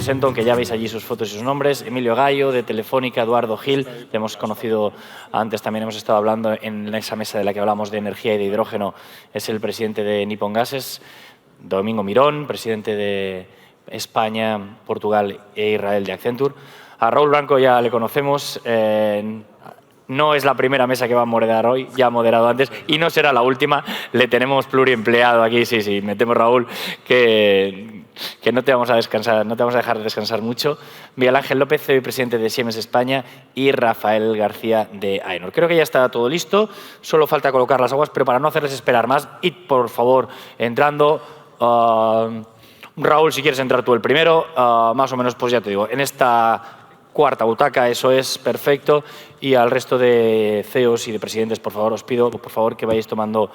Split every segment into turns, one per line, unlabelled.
presento, aunque ya veis allí sus fotos y sus nombres. Emilio Gallo, de Telefónica, Eduardo Gil, le hemos conocido antes, también hemos estado hablando en esa mesa de la que hablamos de energía y de hidrógeno, es el presidente de Nippon Gases. Domingo Mirón, presidente de España, Portugal e Israel de Accenture. A Raúl Blanco ya le conocemos. No es la primera mesa que va a moderar hoy, ya ha moderado antes y no será la última. Le tenemos pluriempleado aquí, sí, me temo, Raúl, que no te vamos a descansar, no te vamos a dejar descansar mucho. Miguel Ángel López, CEO y presidente de Siemens España, y Rafael García de AENOR. Creo que ya está todo listo, solo falta colocar las aguas, pero para no hacerles esperar más, id por favor entrando. Raúl, si quieres entrar tú el primero, más o menos, pues ya te digo, en esta cuarta butaca, eso es perfecto, y al resto de CEOs y de presidentes, por favor, os pido, por favor, que vayáis tomando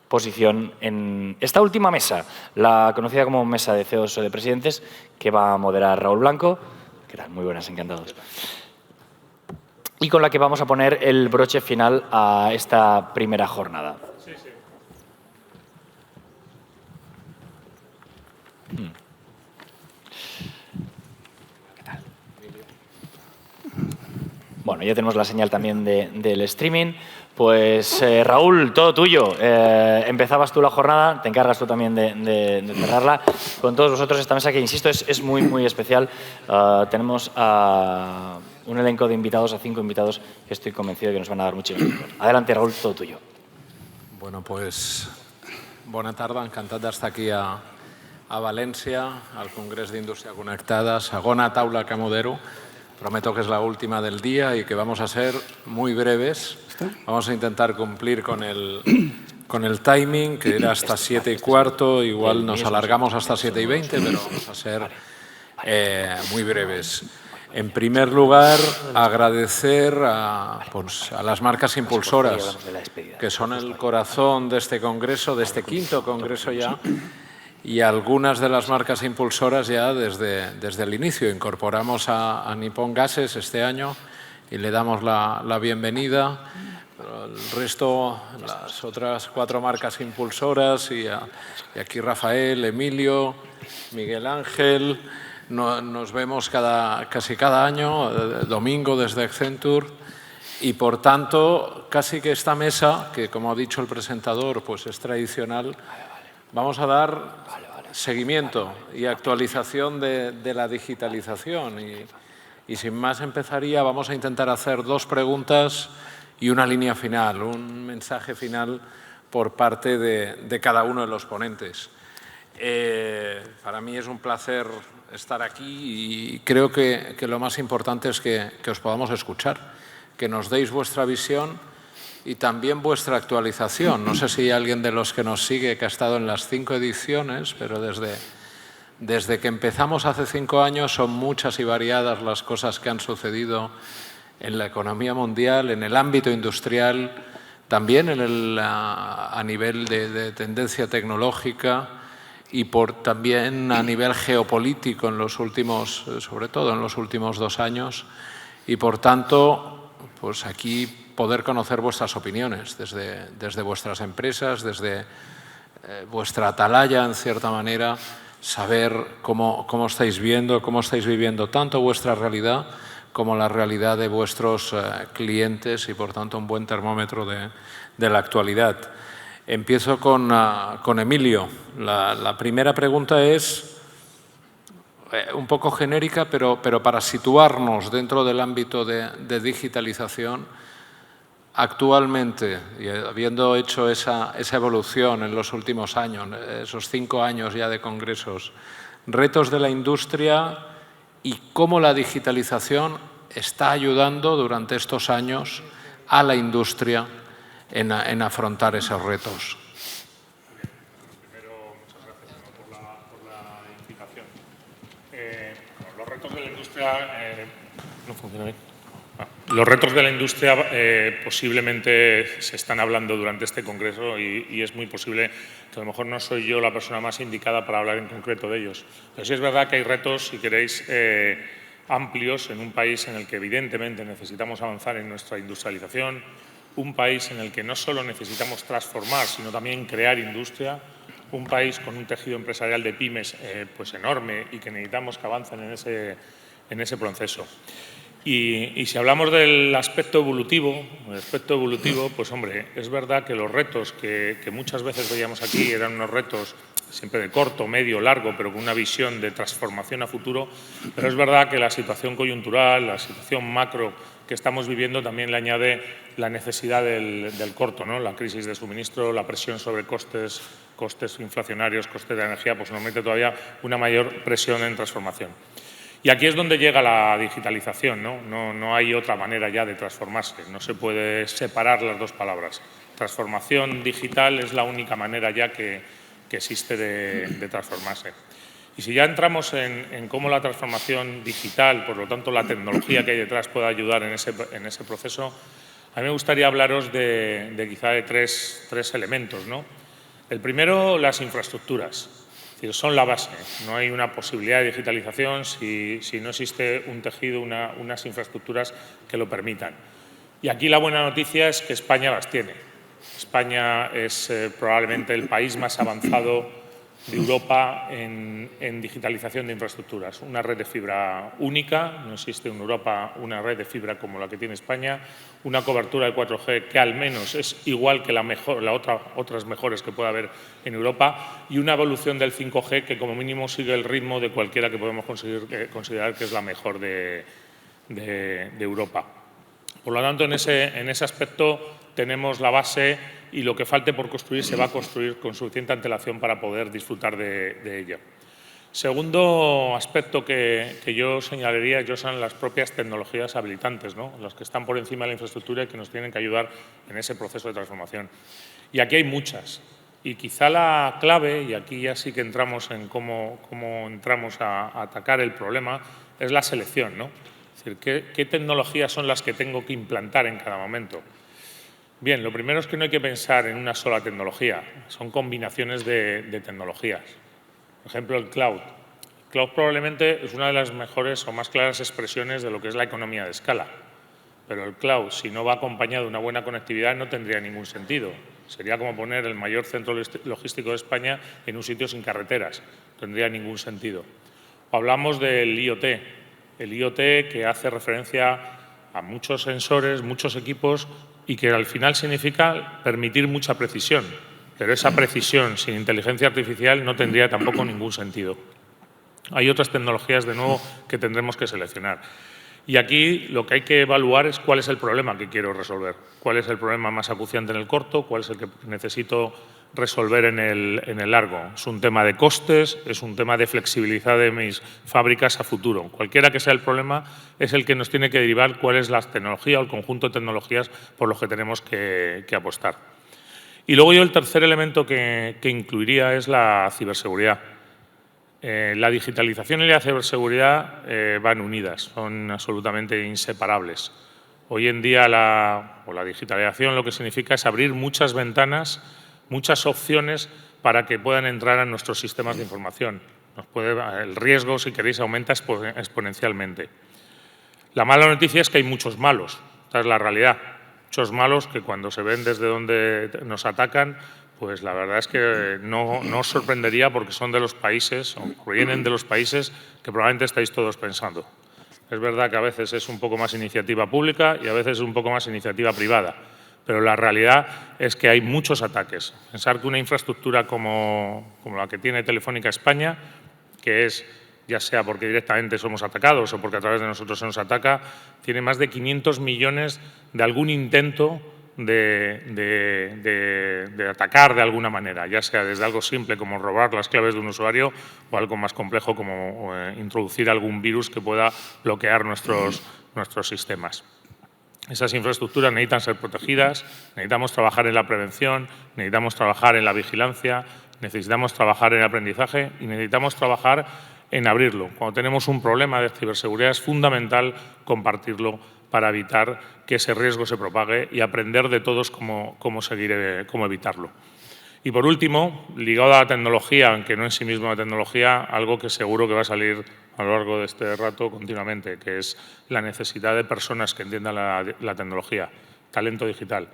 posición en esta última mesa, la conocida como mesa de CEOs o de presidentes, que va a moderar Raúl Blanco. ¿Qué tal? Muy buenas, encantados. Y con la que vamos a poner el broche final a esta primera jornada. ¿Qué tal? Bueno, ya tenemos la señal también del streaming. Pues Raúl, todo tuyo. Empezabas tú la jornada, te encargas tú también de cerrarla. Con todos vosotros esta mesa que, insisto, es muy, muy especial. Tenemos a un elenco de invitados, a 5 invitados, que estoy convencido de que nos van a dar mucho. Adelante, Raúl, todo tuyo.
Bueno, pues bona tarda, encantat d'estar aquí a València, al Congrés d'Indústria Connectada, segona taula que modero. Prometo que es la última del día y que vamos a ser muy breves. Vamos a intentar cumplir con el timing, que era hasta 7:15. Igual nos alargamos hasta 7:20, pero vamos a ser muy breves. En primer lugar, agradecer a las marcas impulsoras, que son el corazón de este congreso, de este quinto congreso ya, y algunas de las marcas impulsoras ya desde el inicio. Incorporamos a Nippon Gases este año y le damos la bienvenida. El resto, las otras 4 marcas impulsoras, y aquí Rafael, Emilio, Miguel Ángel, nos vemos casi cada año, Domingo desde Accenture, y por tanto, casi que esta mesa, que como ha dicho el presentador, pues es tradicional, vamos a dar seguimiento y actualización de la digitalización. Y sin más empezaría, vamos a intentar hacer 2 preguntas y una línea final, un mensaje final por parte de cada uno de los ponentes. Para mí es un placer estar aquí y creo que lo más importante es que os podamos escuchar, que nos deis vuestra visión y también vuestra actualización. No sé si hay alguien de los que nos sigue que ha estado en las 5 ediciones, pero desde que empezamos hace 5 años son muchas y variadas las cosas que han sucedido en la economía mundial, en el ámbito industrial, también a nivel de tendencia tecnológica y también a nivel geopolítico en los últimos, sobre todo en los últimos 2 años. Y por tanto, pues aquí poder conocer vuestras opiniones desde vuestras empresas, desde vuestra atalaya, en cierta manera, saber cómo estáis viendo, cómo estáis viviendo tanto vuestra realidad como la realidad de vuestros clientes y, por tanto, un buen termómetro de la actualidad. Empiezo con Emilio. La primera pregunta es un poco genérica, pero para situarnos dentro del ámbito de digitalización. Actualmente, y habiendo hecho esa evolución en los últimos años, esos 5 años ya de congresos, retos de la industria y cómo la digitalización está ayudando durante estos años a la industria en afrontar esos retos.
Primero, muchas gracias por la invitación. Los retos de la industria no funciona bien. Los retos de la industria posiblemente se están hablando durante este congreso y es muy posible que a lo mejor no soy yo la persona más indicada para hablar en concreto de ellos. Pero sí es verdad que hay retos, si queréis, amplios en un país en el que evidentemente necesitamos avanzar en nuestra industrialización, un país en el que no solo necesitamos transformar, sino también crear industria, un país con un tejido empresarial de pymes pues enorme y que necesitamos que avancen en ese proceso. Y si hablamos del aspecto evolutivo, pues hombre, es verdad que los retos que muchas veces veíamos aquí eran unos retos siempre de corto, medio, largo, pero con una visión de transformación a futuro, pero es verdad que la situación coyuntural, la situación macro que estamos viviendo también le añade la necesidad del corto, ¿no? La crisis de suministro, la presión sobre costes inflacionarios, costes de energía, pues nos mete todavía una mayor presión en transformación. Y aquí es donde llega la digitalización, ¿no? No hay otra manera ya de transformarse, no se puede separar las dos palabras. Transformación digital es la única manera ya que existe de transformarse. Y si ya entramos en cómo la transformación digital, por lo tanto la tecnología que hay detrás puede ayudar en ese proceso, a mí me gustaría hablaros quizá de tres elementos, ¿no? El primero, las infraestructuras. Es decir, son la base. No hay una posibilidad de digitalización si no existe un tejido, unas infraestructuras que lo permitan. Y aquí la buena noticia es que España las tiene. España es probablemente el país más avanzado de Europa en digitalización de infraestructuras. Una red de fibra única, no existe en Europa una red de fibra como la que tiene España, una cobertura de 4G que al menos es igual que otras mejores que pueda haber en Europa, y una evolución del 5G que como mínimo sigue el ritmo de cualquiera que podemos considerar que es la mejor de Europa. Por lo tanto, en ese aspecto tenemos la base y lo que falte por construir se va a construir con suficiente antelación para poder disfrutar de ella. Segundo aspecto que yo señalaría son las propias tecnologías habilitantes, ¿no? Las que están por encima de la infraestructura y que nos tienen que ayudar en ese proceso de transformación. Y aquí hay muchas. Y quizá la clave, y aquí ya sí que entramos en cómo entramos a atacar el problema, es la selección, ¿no? Es decir, ¿qué tecnologías son las que tengo que implantar en cada momento? Bien, lo primero es que no hay que pensar en una sola tecnología, son combinaciones de tecnologías. Por ejemplo, el cloud. El cloud probablemente es una de las mejores o más claras expresiones de lo que es la economía de escala. Pero el cloud, si no va acompañado de una buena conectividad, no tendría ningún sentido. Sería como poner el mayor centro logístico de España en un sitio sin carreteras. No tendría ningún sentido. O hablamos del IoT. El IoT que hace referencia a muchos sensores, muchos equipos y que al final significa permitir mucha precisión. Pero esa precisión sin inteligencia artificial no tendría tampoco ningún sentido. Hay otras tecnologías, de nuevo, que tendremos que seleccionar. Y aquí lo que hay que evaluar es cuál es el problema que quiero resolver. Cuál es el problema más acuciante en el corto, cuál es el que necesito resolver en el largo. Es un tema de costes, es un tema de flexibilidad de mis fábricas a futuro. Cualquiera que sea el problema es el que nos tiene que derivar cuál es la tecnología o el conjunto de tecnologías por los que tenemos que apostar. Y luego yo el tercer elemento que incluiría es la ciberseguridad. La digitalización y la ciberseguridad van unidas, son absolutamente inseparables. Hoy en día la digitalización lo que significa es abrir muchas ventanas, muchas opciones para que puedan entrar a nuestros sistemas de información. El riesgo, si queréis, aumenta exponencialmente. La mala noticia es que hay muchos malos, esta es la realidad. Muchos malos que cuando se ven desde donde nos atacan, pues la verdad es que no os sorprendería porque son de los países, o provienen de los países que probablemente estáis todos pensando. Es verdad que a veces es un poco más iniciativa pública y a veces es un poco más iniciativa privada, pero la realidad es que hay muchos ataques. Pensar que una infraestructura como la que tiene Telefónica España, que es ya sea porque directamente somos atacados o porque a través de nosotros se nos ataca, tiene más de 500 millones de algún intento de atacar de alguna manera, ya sea desde algo simple como robar las claves de un usuario o algo más complejo como introducir algún virus que pueda bloquear nuestros sistemas. Esas infraestructuras necesitan ser protegidas, necesitamos trabajar en la prevención, necesitamos trabajar en la vigilancia, necesitamos trabajar en el aprendizaje y necesitamos trabajar en abrirlo. Cuando tenemos un problema de ciberseguridad es fundamental compartirlo para evitar que ese riesgo se propague y aprender de todos cómo evitarlo. Y por último, ligado a la tecnología, aunque no en sí mismo la tecnología, algo que seguro que va a salir a lo largo de este rato continuamente, que es la necesidad de personas que entiendan la tecnología, talento digital.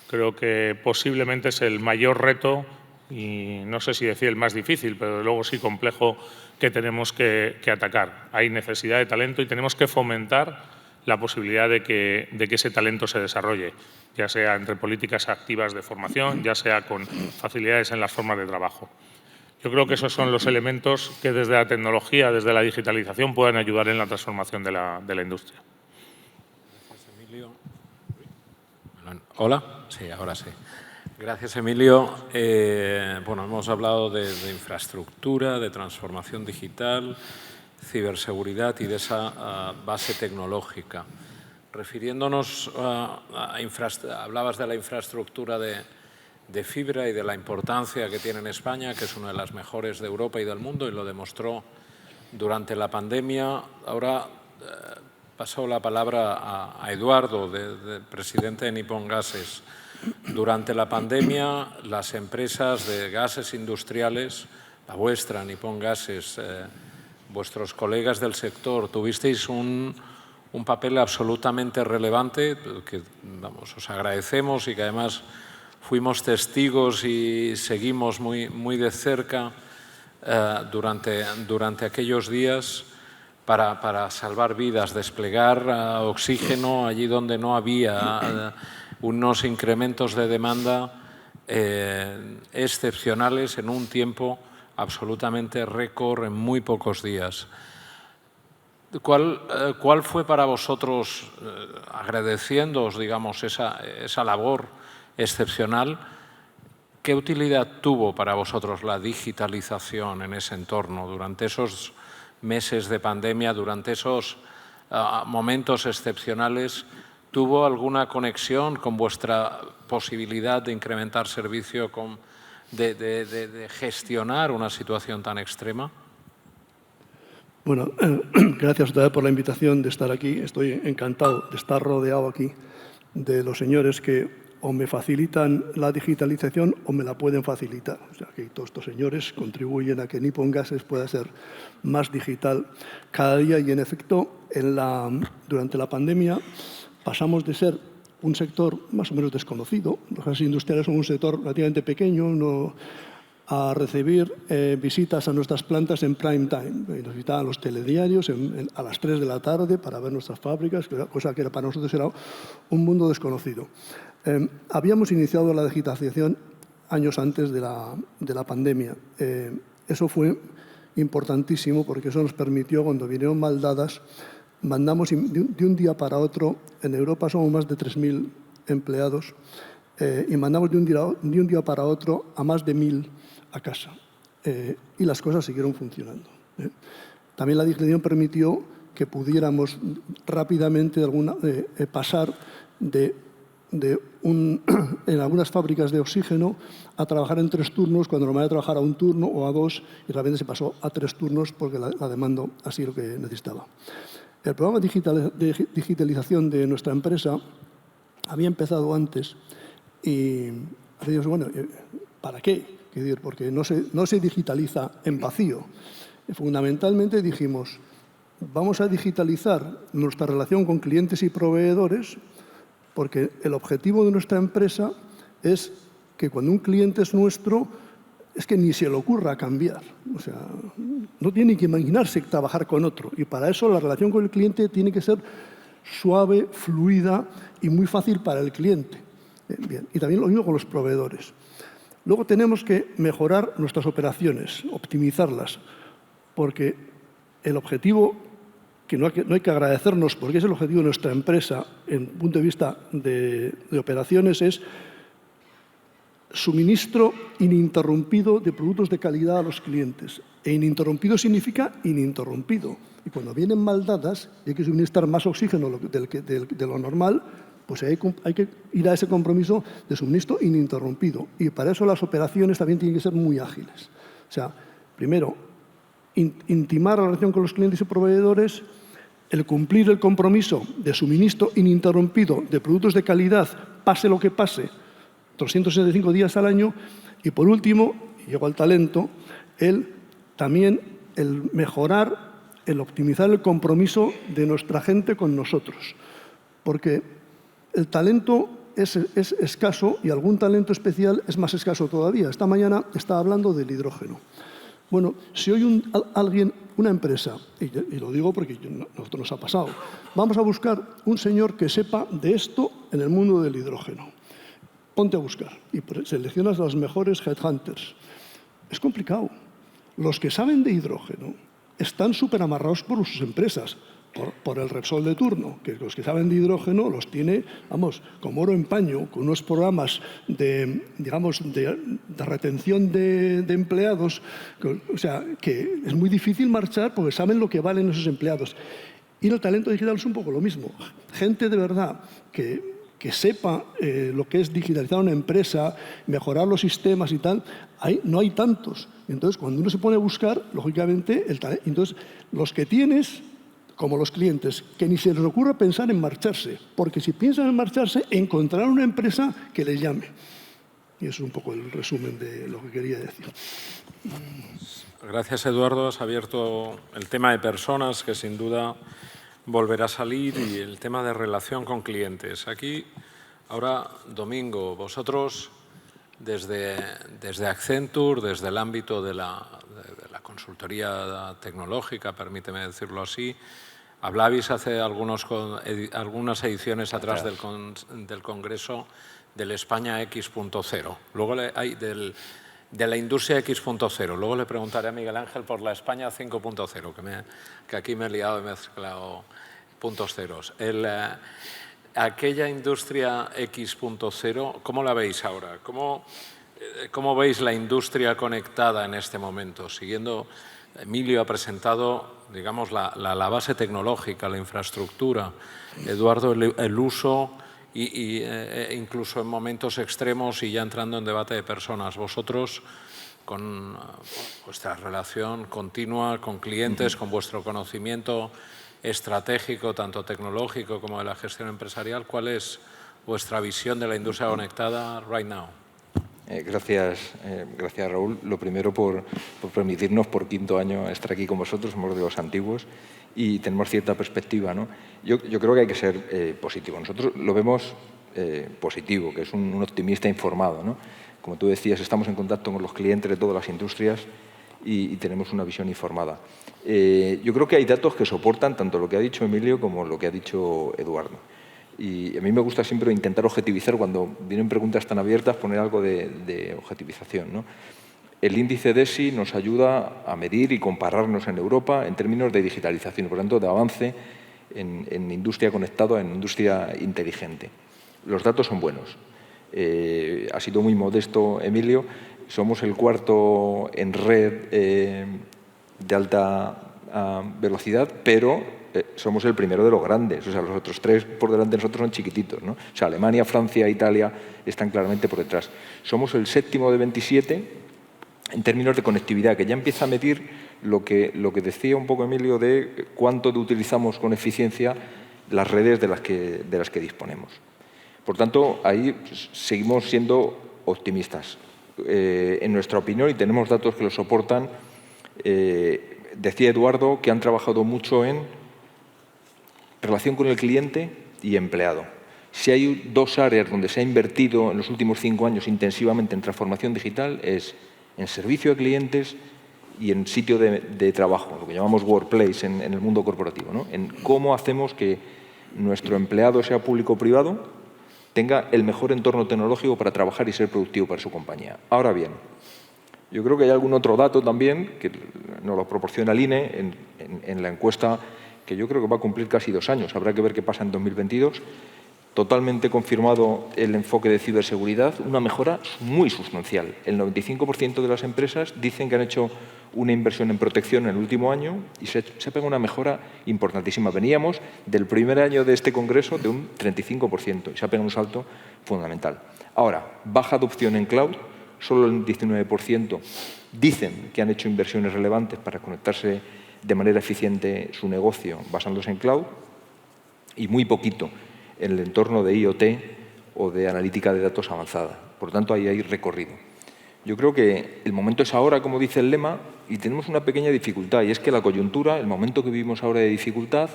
Creo que posiblemente es el mayor reto y no sé si decir el más difícil, pero luego sí complejo que tenemos que atacar. Hay necesidad de talento y tenemos que fomentar la posibilidad de que ese talento se desarrolle, ya sea entre políticas activas de formación, ya sea con facilidades en las formas de trabajo. Yo creo que esos son los elementos que desde la tecnología, desde la digitalización, pueden ayudar en la transformación de la industria.
Gracias, Emilio. ¿Hola? Sí, ahora sí. Gracias, Emilio. Bueno, hemos hablado de infraestructura, de transformación digital, ciberseguridad y de esa base tecnológica. Refiriéndonos hablabas de la infraestructura de fibra y de la importancia que tiene en España, que es una de las mejores de Europa y del mundo, y lo demostró durante la pandemia. Ahora paso la palabra a Eduardo, presidente de Nippon Gases. Durante la pandemia, las empresas de gases industriales, la vuestra, Nippon Gases, vuestros colegas del sector, tuvisteis un papel absolutamente relevante que, vamos, os agradecemos y que además fuimos testigos y seguimos muy de cerca durante aquellos días para salvar vidas, desplegar oxígeno allí donde no había unos incrementos de demanda excepcionales en un tiempo absolutamente récord en muy pocos días. ¿Cuál fue para vosotros, agradeciéndoos, digamos, esa labor excepcional, qué utilidad tuvo para vosotros la digitalización en ese entorno durante esos meses de pandemia, durante esos momentos excepcionales? ¿Tuvo alguna conexión con vuestra posibilidad de incrementar servicio, de gestionar una situación tan extrema?
Bueno, gracias otra vez por la invitación de estar aquí. Estoy encantado de estar rodeado aquí de los señores que o me facilitan la digitalización o me la pueden facilitar. O sea, que todos estos señores contribuyen a que Nippon Gases pueda ser más digital cada día y, en efecto, durante la pandemia pasamos de ser un sector más o menos desconocido. Los gases industriales son un sector relativamente pequeño, a recibir visitas a nuestras plantas en prime time. Nos visitaban los telediarios a las 3 de la tarde para ver nuestras fábricas, cosa que para nosotros era un mundo desconocido. Habíamos iniciado la digitalización años antes de la pandemia. Eso fue importantísimo porque eso nos permitió, cuando vinieron mal dadas, mandamos de un día para otro, en Europa somos más de 3.000 empleados, y mandamos de un día para otro a más de 1.000 a casa. Y las cosas siguieron funcionando. También la digitalización permitió que pudiéramos rápidamente pasar en algunas fábricas de oxígeno a trabajar en 3 turnos, cuando normalmente trabajar a 1 turno o a 2, y realmente se pasó a 3 turnos porque la demanda así lo que necesitaba. El programa de digitalización de nuestra empresa había empezado antes y decíamos, bueno, ¿para qué? Porque no se digitaliza en vacío. Fundamentalmente dijimos, vamos a digitalizar nuestra relación con clientes y proveedores, porque el objetivo de nuestra empresa es que cuando un cliente es nuestro, es que ni se le ocurra cambiar. O sea, no tiene que imaginarse trabajar con otro. Y para eso la relación con el cliente tiene que ser suave, fluida y muy fácil para el cliente. Bien. Y también lo mismo con los proveedores. Luego tenemos que mejorar nuestras operaciones, optimizarlas, porque el objetivo, que no hay que agradecernos, porque es el objetivo de nuestra empresa, en punto de vista de operaciones, es suministro ininterrumpido de productos de calidad a los clientes. E ininterrumpido significa ininterrumpido. Y cuando vienen mal dadas y hay que suministrar más oxígeno de lo normal, pues hay que ir a ese compromiso de suministro ininterrumpido. Y para eso las operaciones también tienen que ser muy ágiles. O sea, primero, intimar la relación con los clientes y proveedores, el cumplir el compromiso de suministro ininterrumpido de productos de calidad, pase lo que pase, 365 días al año. Y por último, y llego al talento, también el mejorar, el optimizar el compromiso de nuestra gente con nosotros. Porque el talento es escaso y algún talento especial es más escaso todavía. Esta mañana estaba hablando del hidrógeno. Bueno, si hoy alguien, una empresa, y lo digo porque a nosotros nos ha pasado, vamos a buscar un señor que sepa de esto en el mundo del hidrógeno. Ponte a buscar y seleccionas a los mejores headhunters. Es complicado. Los que saben de hidrógeno están súper amarrados por sus empresas, por el Repsol de turno, que los que saben de hidrógeno los tiene, vamos, como oro en paño, con unos programas de retención de empleados, o sea, que es muy difícil marchar porque saben lo que valen esos empleados. Y el talento digital es un poco lo mismo. Gente de verdad que sepa lo que es digitalizar una empresa, mejorar los sistemas y tal, no hay tantos. Entonces, cuando uno se pone a buscar, lógicamente, entonces los que tienes, como los clientes, que ni se les ocurra pensar en marcharse, porque si piensan en marcharse, encontrarán una empresa que les llame. Y eso es un poco el resumen de lo que quería decir.
Gracias, Eduardo. Has abierto el tema de personas, que sin duda volverá a salir, y el tema de relación con clientes. Aquí, ahora, Domingo, vosotros, desde Accenture, desde el ámbito de la consultoría tecnológica, permíteme decirlo así, hablabais hace algunas ediciones atrás del Congreso del España X.0. Luego hay de la industria X.0. Luego le preguntaré a Miguel Ángel por la España 5.0, que aquí me he liado y he mezclado puntos ceros. Aquella industria X.0, ¿cómo la veis ahora? ¿Cómo veis la industria conectada en este momento? Siguiendo, Emilio ha presentado, digamos, la base tecnológica, la infraestructura. Eduardo, el uso incluso en momentos extremos y ya entrando en debate de personas. Vosotros, con vuestra relación continua con clientes, con vuestro conocimiento estratégico, tanto tecnológico como de la gestión empresarial, ¿cuál es vuestra visión de la industria conectada right now?
Gracias, Raúl. Lo primero por permitirnos por quinto año estar aquí con vosotros, somos de los antiguos y tenemos cierta perspectiva, ¿no? Yo creo que hay que ser positivo. Nosotros lo vemos positivo, que es un optimista informado, ¿no? Como tú decías, estamos en contacto con los clientes de todas las industrias y tenemos una visión informada. Yo creo que hay datos que soportan tanto lo que ha dicho Emilio como lo que ha dicho Eduardo. Y a mí me gusta siempre intentar objetivizar, cuando vienen preguntas tan abiertas, poner algo de objetivización, ¿no? El índice DESI nos ayuda a medir y compararnos en Europa en términos de digitalización, por lo tanto, de avance en industria conectada, en industria inteligente. Los datos son buenos. Ha sido muy modesto, Emilio. Somos el cuarto en red de alta velocidad, pero somos el primero de los grandes. O sea, los otros tres por delante de nosotros son chiquititos, ¿no? O sea, Alemania, Francia, Italia están claramente por detrás. Somos el séptimo de 27 en términos de conectividad, que ya empieza a medir lo que decía un poco Emilio de cuánto utilizamos con eficiencia las redes de las que disponemos. Por tanto, ahí seguimos siendo optimistas. En nuestra opinión, y tenemos datos que lo soportan, decía Eduardo que han trabajado mucho en relación con el cliente y empleado. Si hay dos áreas donde se ha invertido en los últimos 5 años intensivamente en transformación digital, es en servicio a clientes y en sitio de trabajo, lo que llamamos workplace en el mundo corporativo, ¿no? En cómo hacemos que nuestro empleado, sea público o privado, tenga el mejor entorno tecnológico para trabajar y ser productivo para su compañía. Ahora bien, yo creo que hay algún otro dato también que nos lo proporciona el INE en la encuesta, que yo creo que va a cumplir casi 2 años. Habrá que ver qué pasa en 2022. Totalmente confirmado el enfoque de ciberseguridad, una mejora muy sustancial. El 95% de las empresas dicen que han hecho una inversión en protección en el último año y se pega una mejora importantísima. Veníamos del primer año de este congreso de un 35% y se ha pegado un salto fundamental. Ahora, baja adopción en cloud, solo el 19% dicen que han hecho inversiones relevantes para conectarse de manera eficiente su negocio basándose en cloud, y muy poquito en el entorno de IoT o de analítica de datos avanzada. Por tanto, ahí hay recorrido. Yo creo que el momento es ahora, como dice el lema, y tenemos una pequeña dificultad, y es que la coyuntura, el momento que vivimos ahora de dificultad,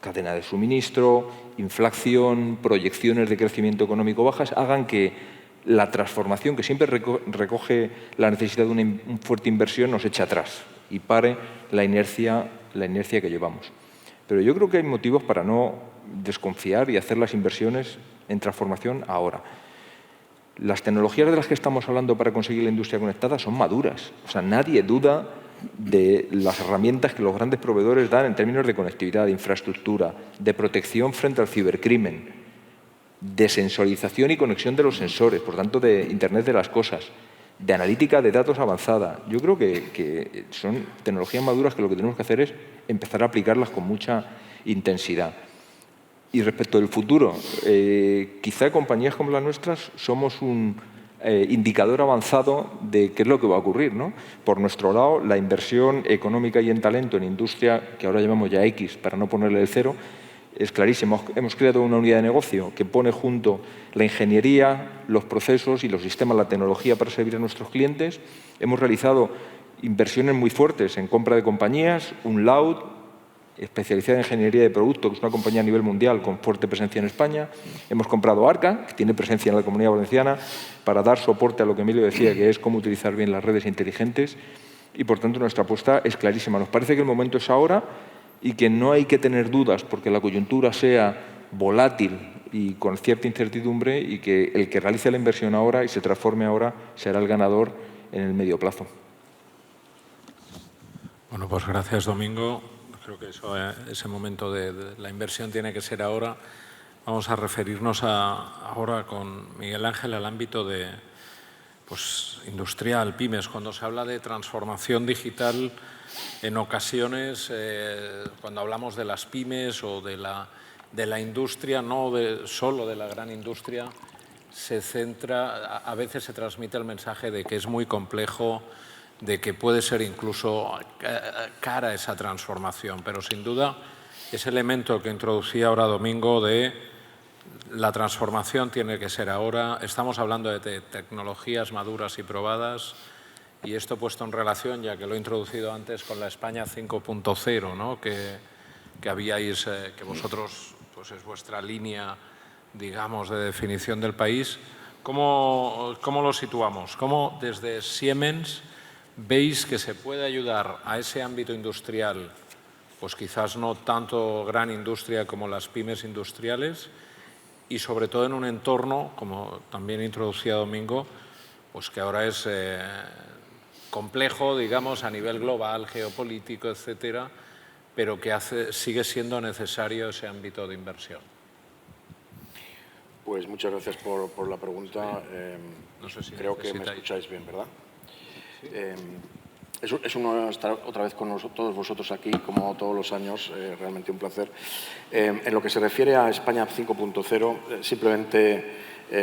cadena de suministro, inflación, proyecciones de crecimiento económico bajas, hagan que la transformación, que siempre recoge la necesidad de una fuerte inversión, nos eche atrás y pare la inercia que llevamos. Pero yo creo que hay motivos para no desconfiar y hacer las inversiones en transformación ahora. Las tecnologías de las que estamos hablando para conseguir la industria conectada son maduras. O sea, nadie duda de las herramientas que los grandes proveedores dan en términos de conectividad, de infraestructura, de protección frente al cibercrimen, de sensorización y conexión de los sensores, por tanto, de Internet de las cosas, de analítica de datos avanzada. Yo creo que son tecnologías maduras que lo que tenemos que hacer es empezar a aplicarlas con mucha intensidad. Y respecto del futuro, quizá compañías como las nuestras somos un indicador avanzado de qué es lo que va a ocurrir, ¿no? Por nuestro lado, la inversión económica y en talento en industria, que ahora llamamos ya X para no ponerle el cero, es clarísimo. Hemos creado una unidad de negocio que pone junto la ingeniería, los procesos y los sistemas, la tecnología para servir a nuestros clientes. Hemos realizado inversiones muy fuertes en compra de compañías, Unloud, especializada en ingeniería de producto, que es una compañía a nivel mundial con fuerte presencia en España. Hemos comprado Arca, que tiene presencia en la Comunidad Valenciana, para dar soporte a lo que Emilio decía, que es cómo utilizar bien las redes inteligentes. Y, por tanto, nuestra apuesta es clarísima. Nos parece que el momento es ahora y que no hay que tener dudas porque la coyuntura sea volátil y con cierta incertidumbre, y que el que realice la inversión ahora y se transforme ahora será el ganador en el medio plazo.
Bueno, pues gracias, Domingo. Creo que ese momento de la inversión tiene que ser ahora. Vamos a referirnos ahora con Miguel Ángel al ámbito industrial, pymes. Cuando se habla de transformación digital, en ocasiones, cuando hablamos de las pymes o de la industria, no solo de la gran industria, a veces se transmite el mensaje de que es muy complejo, de que puede ser incluso cara esa transformación, pero sin duda ese elemento que introducía ahora Domingo de la transformación tiene que ser ahora. Estamos hablando de tecnologías maduras y probadas, y esto puesto en relación, ya que lo he introducido antes, con la España 5.0, ¿no? que habíais, que vosotros, pues es vuestra línea, digamos, de definición del país. ¿Cómo lo situamos? ¿Cómo desde Siemens veis que se puede ayudar a ese ámbito industrial, pues quizás no tanto gran industria como las pymes industriales, y sobre todo en un entorno, como también introducía Domingo, pues que ahora es complejo, digamos, a nivel global, geopolítico, etcétera, pero que sigue siendo necesario ese ámbito de inversión?
Pues muchas gracias por la pregunta.
No sé si
creo que me escucháis bien, ¿verdad? Es un honor estar otra vez con todos vosotros aquí, como todos los años, realmente un placer. En lo que se refiere a España 5.0, simplemente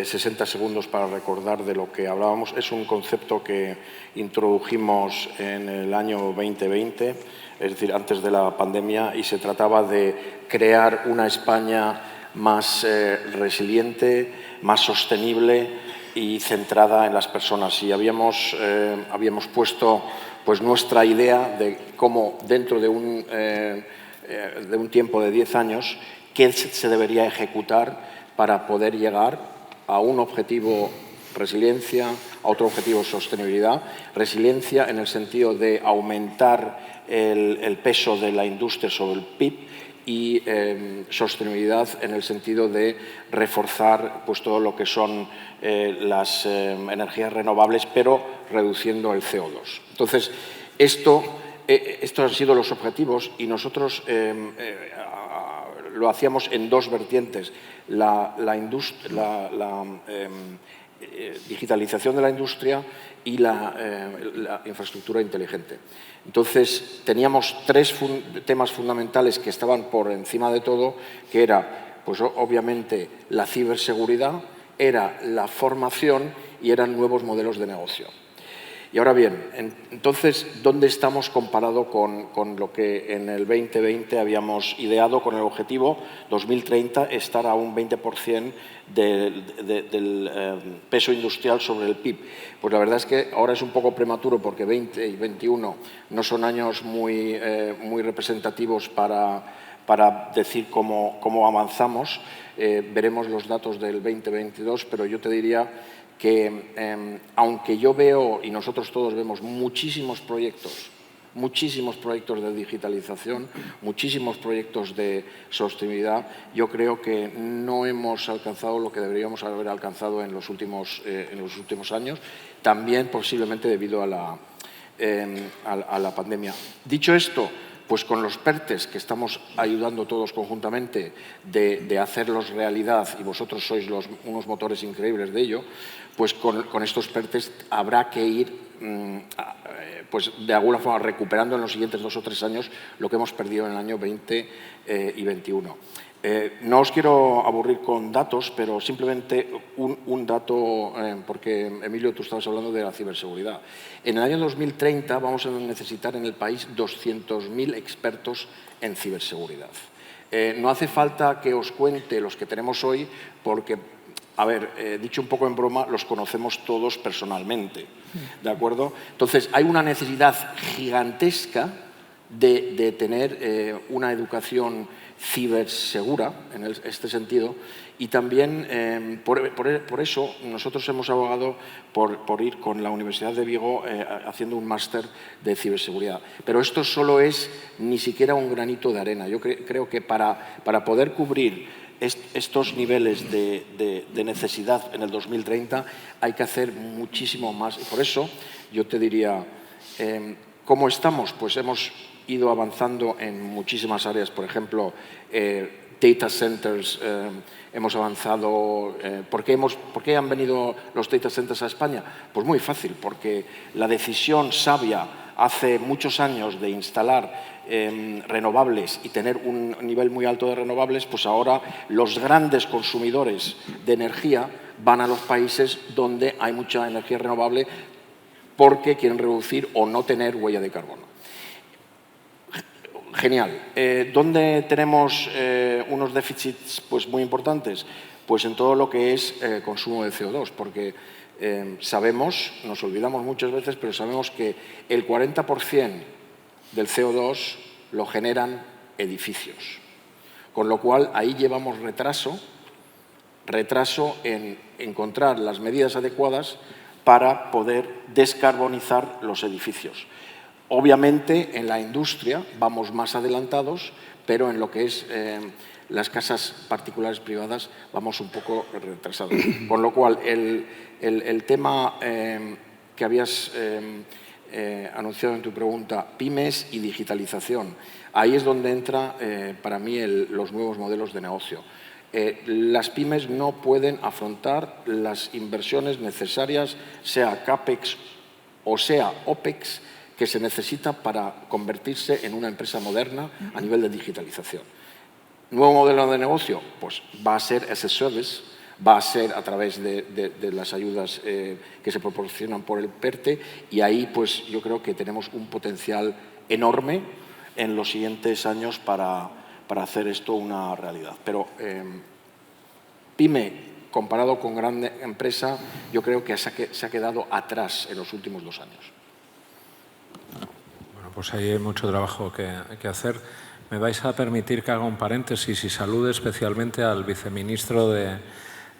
60 segundos para recordar de lo que hablábamos. Es un concepto que introdujimos en el año 2020, es decir, antes de la pandemia, y se trataba de crear una España más resiliente, más sostenible y centrada en las personas. Y habíamos puesto pues nuestra idea de cómo dentro de un tiempo de 10 años qué se debería ejecutar para poder llegar a un objetivo resiliencia, a otro objetivo sostenibilidad. Resiliencia en el sentido de aumentar el peso de la industria sobre el PIB, y sostenibilidad en el sentido de reforzar pues todo lo que son las energías renovables, pero reduciendo el CO2. Entonces, estos han sido los objetivos, y nosotros lo hacíamos en dos vertientes: la digitalización de la industria y la infraestructura inteligente. Entonces, teníamos tres temas fundamentales que estaban por encima de todo, que era, pues obviamente, la ciberseguridad, era la formación y eran nuevos modelos de negocio. Y ahora bien, entonces, ¿dónde estamos comparado con lo que en el 2020 habíamos ideado con el objetivo 2030 estar a un 20% del peso industrial sobre el PIB? Pues la verdad es que ahora es un poco prematuro, porque 20 y 21 no son años muy representativos para para decir cómo avanzamos. Veremos los datos del 2022, pero yo te diría que aunque yo veo, y nosotros todos vemos, muchísimos proyectos de digitalización, muchísimos proyectos de sostenibilidad, yo creo que no hemos alcanzado lo que deberíamos haber alcanzado en los últimos años, también posiblemente debido a la pandemia. Dicho esto, pues con los PERTEs que estamos ayudando todos conjuntamente de hacerlos realidad, y vosotros sois unos motores increíbles de ello, pues con estos PERTEs habrá que ir pues de alguna forma recuperando en los siguientes 2 o 3 años lo que hemos perdido en el año 20 y 21. No os quiero aburrir con datos, pero simplemente un dato, porque Emilio, tú estabas hablando de la ciberseguridad. En el año 2030 vamos a necesitar en el país 200.000 expertos en ciberseguridad. No hace falta que os cuente los que tenemos hoy, porque, a ver, dicho un poco en broma, los conocemos todos personalmente, ¿de acuerdo? Entonces, hay una necesidad gigantesca de tener una educación cibersegura, en este sentido, y también por eso nosotros hemos abogado por ir con la Universidad de Vigo haciendo un máster de ciberseguridad. Pero esto solo es ni siquiera un granito de arena. Yo creo que para poder cubrir estos niveles de necesidad en el 2030 hay que hacer muchísimo más. Y por eso yo te diría, ¿cómo estamos? Pues hemos ido avanzando en muchísimas áreas, por ejemplo, data centers, hemos avanzado. ¿Por qué han venido los data centers a España? Pues muy fácil, porque la decisión sabia hace muchos años de instalar renovables y tener un nivel muy alto de renovables, pues ahora los grandes consumidores de energía van a los países donde hay mucha energía renovable porque quieren reducir o no tener huella de carbono. Genial. ¿Dónde tenemos unos déficits pues, muy importantes? Pues en todo lo que es consumo de CO2, porque sabemos, nos olvidamos muchas veces, pero sabemos que el 40% del CO2 lo generan edificios. Con lo cual, ahí llevamos retraso en encontrar las medidas adecuadas para poder descarbonizar los edificios. Obviamente, en la industria vamos más adelantados, pero en lo que es las casas particulares privadas vamos un poco retrasados. Con lo cual, el tema que habías anunciado en tu pregunta, pymes y digitalización, ahí es donde entra para mí los nuevos modelos de negocio. Las pymes no pueden afrontar las inversiones necesarias, sea CAPEX o sea OPEX, que se necesita para convertirse en una empresa moderna a nivel de digitalización. ¿Nuevo modelo de negocio? Pues va a ser as a service, va a ser a través de las ayudas que se proporcionan por el PERTE, y ahí pues yo creo que tenemos un potencial enorme en los siguientes años para hacer esto una realidad. Pero PYME, comparado con gran empresa, yo creo que se ha quedado atrás en los últimos 2 años.
Bueno, pues ahí hay mucho trabajo que hacer. Me vais a permitir que haga un paréntesis y salude especialmente al viceministro de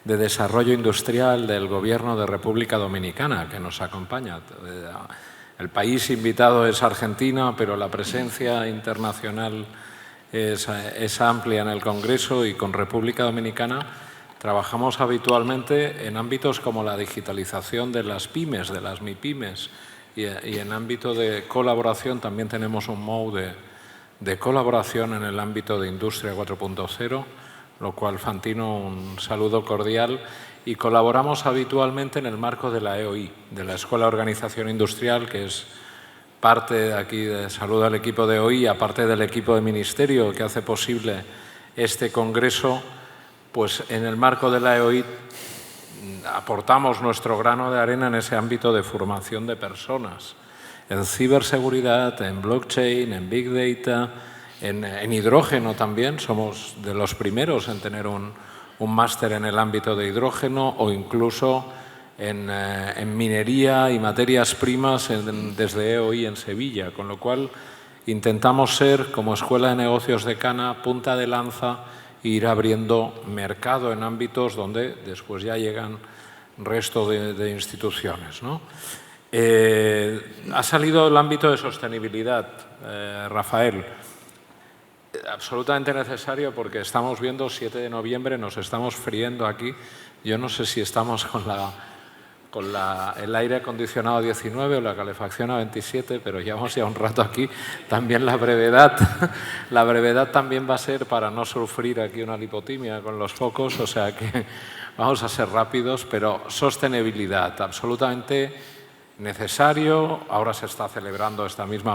Desarrollo Industrial del Gobierno de República Dominicana, que nos acompaña. El país invitado es Argentina, pero la presencia internacional es amplia en el Congreso, y con República Dominicana trabajamos habitualmente en ámbitos como la digitalización de las pymes, de las MIPYMES, y en ámbito de colaboración también tenemos un MOU de colaboración en el ámbito de Industria 4.0, lo cual, Fantino, un saludo cordial, y colaboramos habitualmente en el marco de la EOI, de la Escuela de Organización Industrial, que es parte de aquí, de saludo al equipo de EOI, aparte del equipo de Ministerio que hace posible este congreso. Pues en el marco de la EOI aportamos nuestro grano de arena en ese ámbito de formación de personas, en ciberseguridad, en blockchain, en big data, en hidrógeno también. Somos de los primeros en tener un máster en el ámbito de hidrógeno, o incluso en minería y materias primas desde EOI en Sevilla, con lo cual intentamos ser, como Escuela de Negocios de Cana, punta de lanza e ir abriendo mercado en ámbitos donde después ya llegan resto de instituciones, ¿no? Ha salido el ámbito de sostenibilidad, Rafael. Absolutamente necesario porque estamos viendo 7 de noviembre, nos estamos friendo aquí. Yo no sé si estamos con el aire acondicionado a 19 o la calefacción a 27, pero llevamos ya un rato aquí. También la brevedad también va a ser para no sufrir aquí una lipotimia con los focos, o sea que vamos a ser rápidos, pero sostenibilidad, absolutamente necesario. Ahora se está celebrando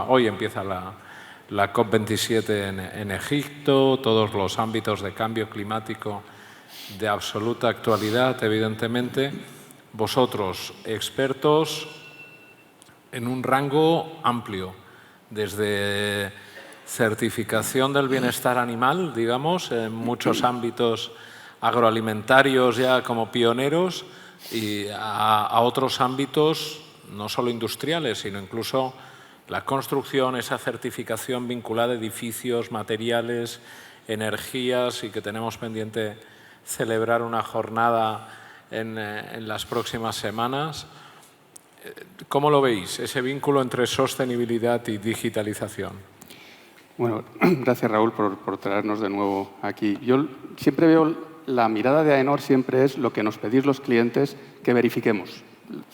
hoy empieza la COP27 en Egipto, todos los ámbitos de cambio climático de absoluta actualidad, evidentemente. Vosotros, expertos en un rango amplio, desde certificación del bienestar animal, digamos, en muchos ámbitos agroalimentarios ya como pioneros, y a otros ámbitos no solo industriales, sino incluso la construcción, esa certificación vinculada a edificios, materiales, energías, y que tenemos pendiente celebrar una jornada en las próximas semanas. ¿Cómo lo veis, ese vínculo entre sostenibilidad y digitalización?
Bueno, gracias Raúl por traernos de nuevo aquí. Yo siempre veo la mirada de AENOR siempre es lo que nos pedís los clientes que verifiquemos.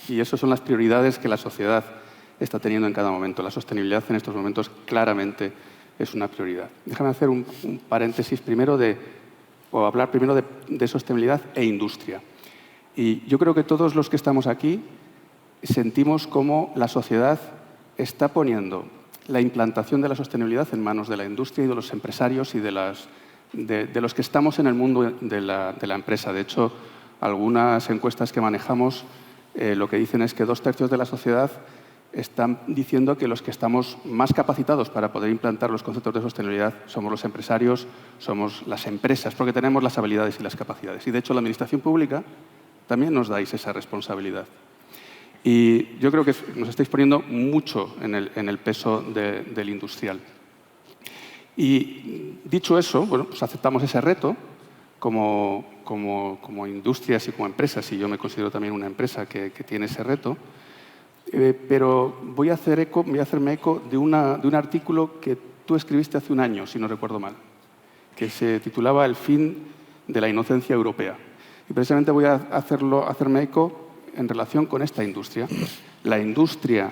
Y esas son las prioridades que la sociedad está teniendo en cada momento. La sostenibilidad en estos momentos claramente es una prioridad. Déjame hacer un paréntesis hablar primero de sostenibilidad e industria. Y yo creo que todos los que estamos aquí sentimos cómo la sociedad está poniendo la implantación de la sostenibilidad en manos de la industria y de los empresarios y de los que estamos en el mundo de la empresa. De hecho, algunas encuestas que manejamos lo que dicen es que 2/3 de la sociedad están diciendo que los que estamos más capacitados para poder implantar los conceptos de sostenibilidad somos los empresarios, somos las empresas, porque tenemos las habilidades y las capacidades. Y, de hecho, la Administración Pública también nos dais esa responsabilidad. Y yo creo que nos estáis poniendo mucho en el peso del industrial. Y, dicho eso, bueno, pues aceptamos ese reto como industrias y como empresas, y yo me considero también una empresa que tiene ese reto. Pero voy a hacerme eco de un artículo que tú escribiste hace un año, si no recuerdo mal, que se titulaba El fin de la inocencia europea. Y precisamente voy a hacerme eco en relación con esta industria. La industria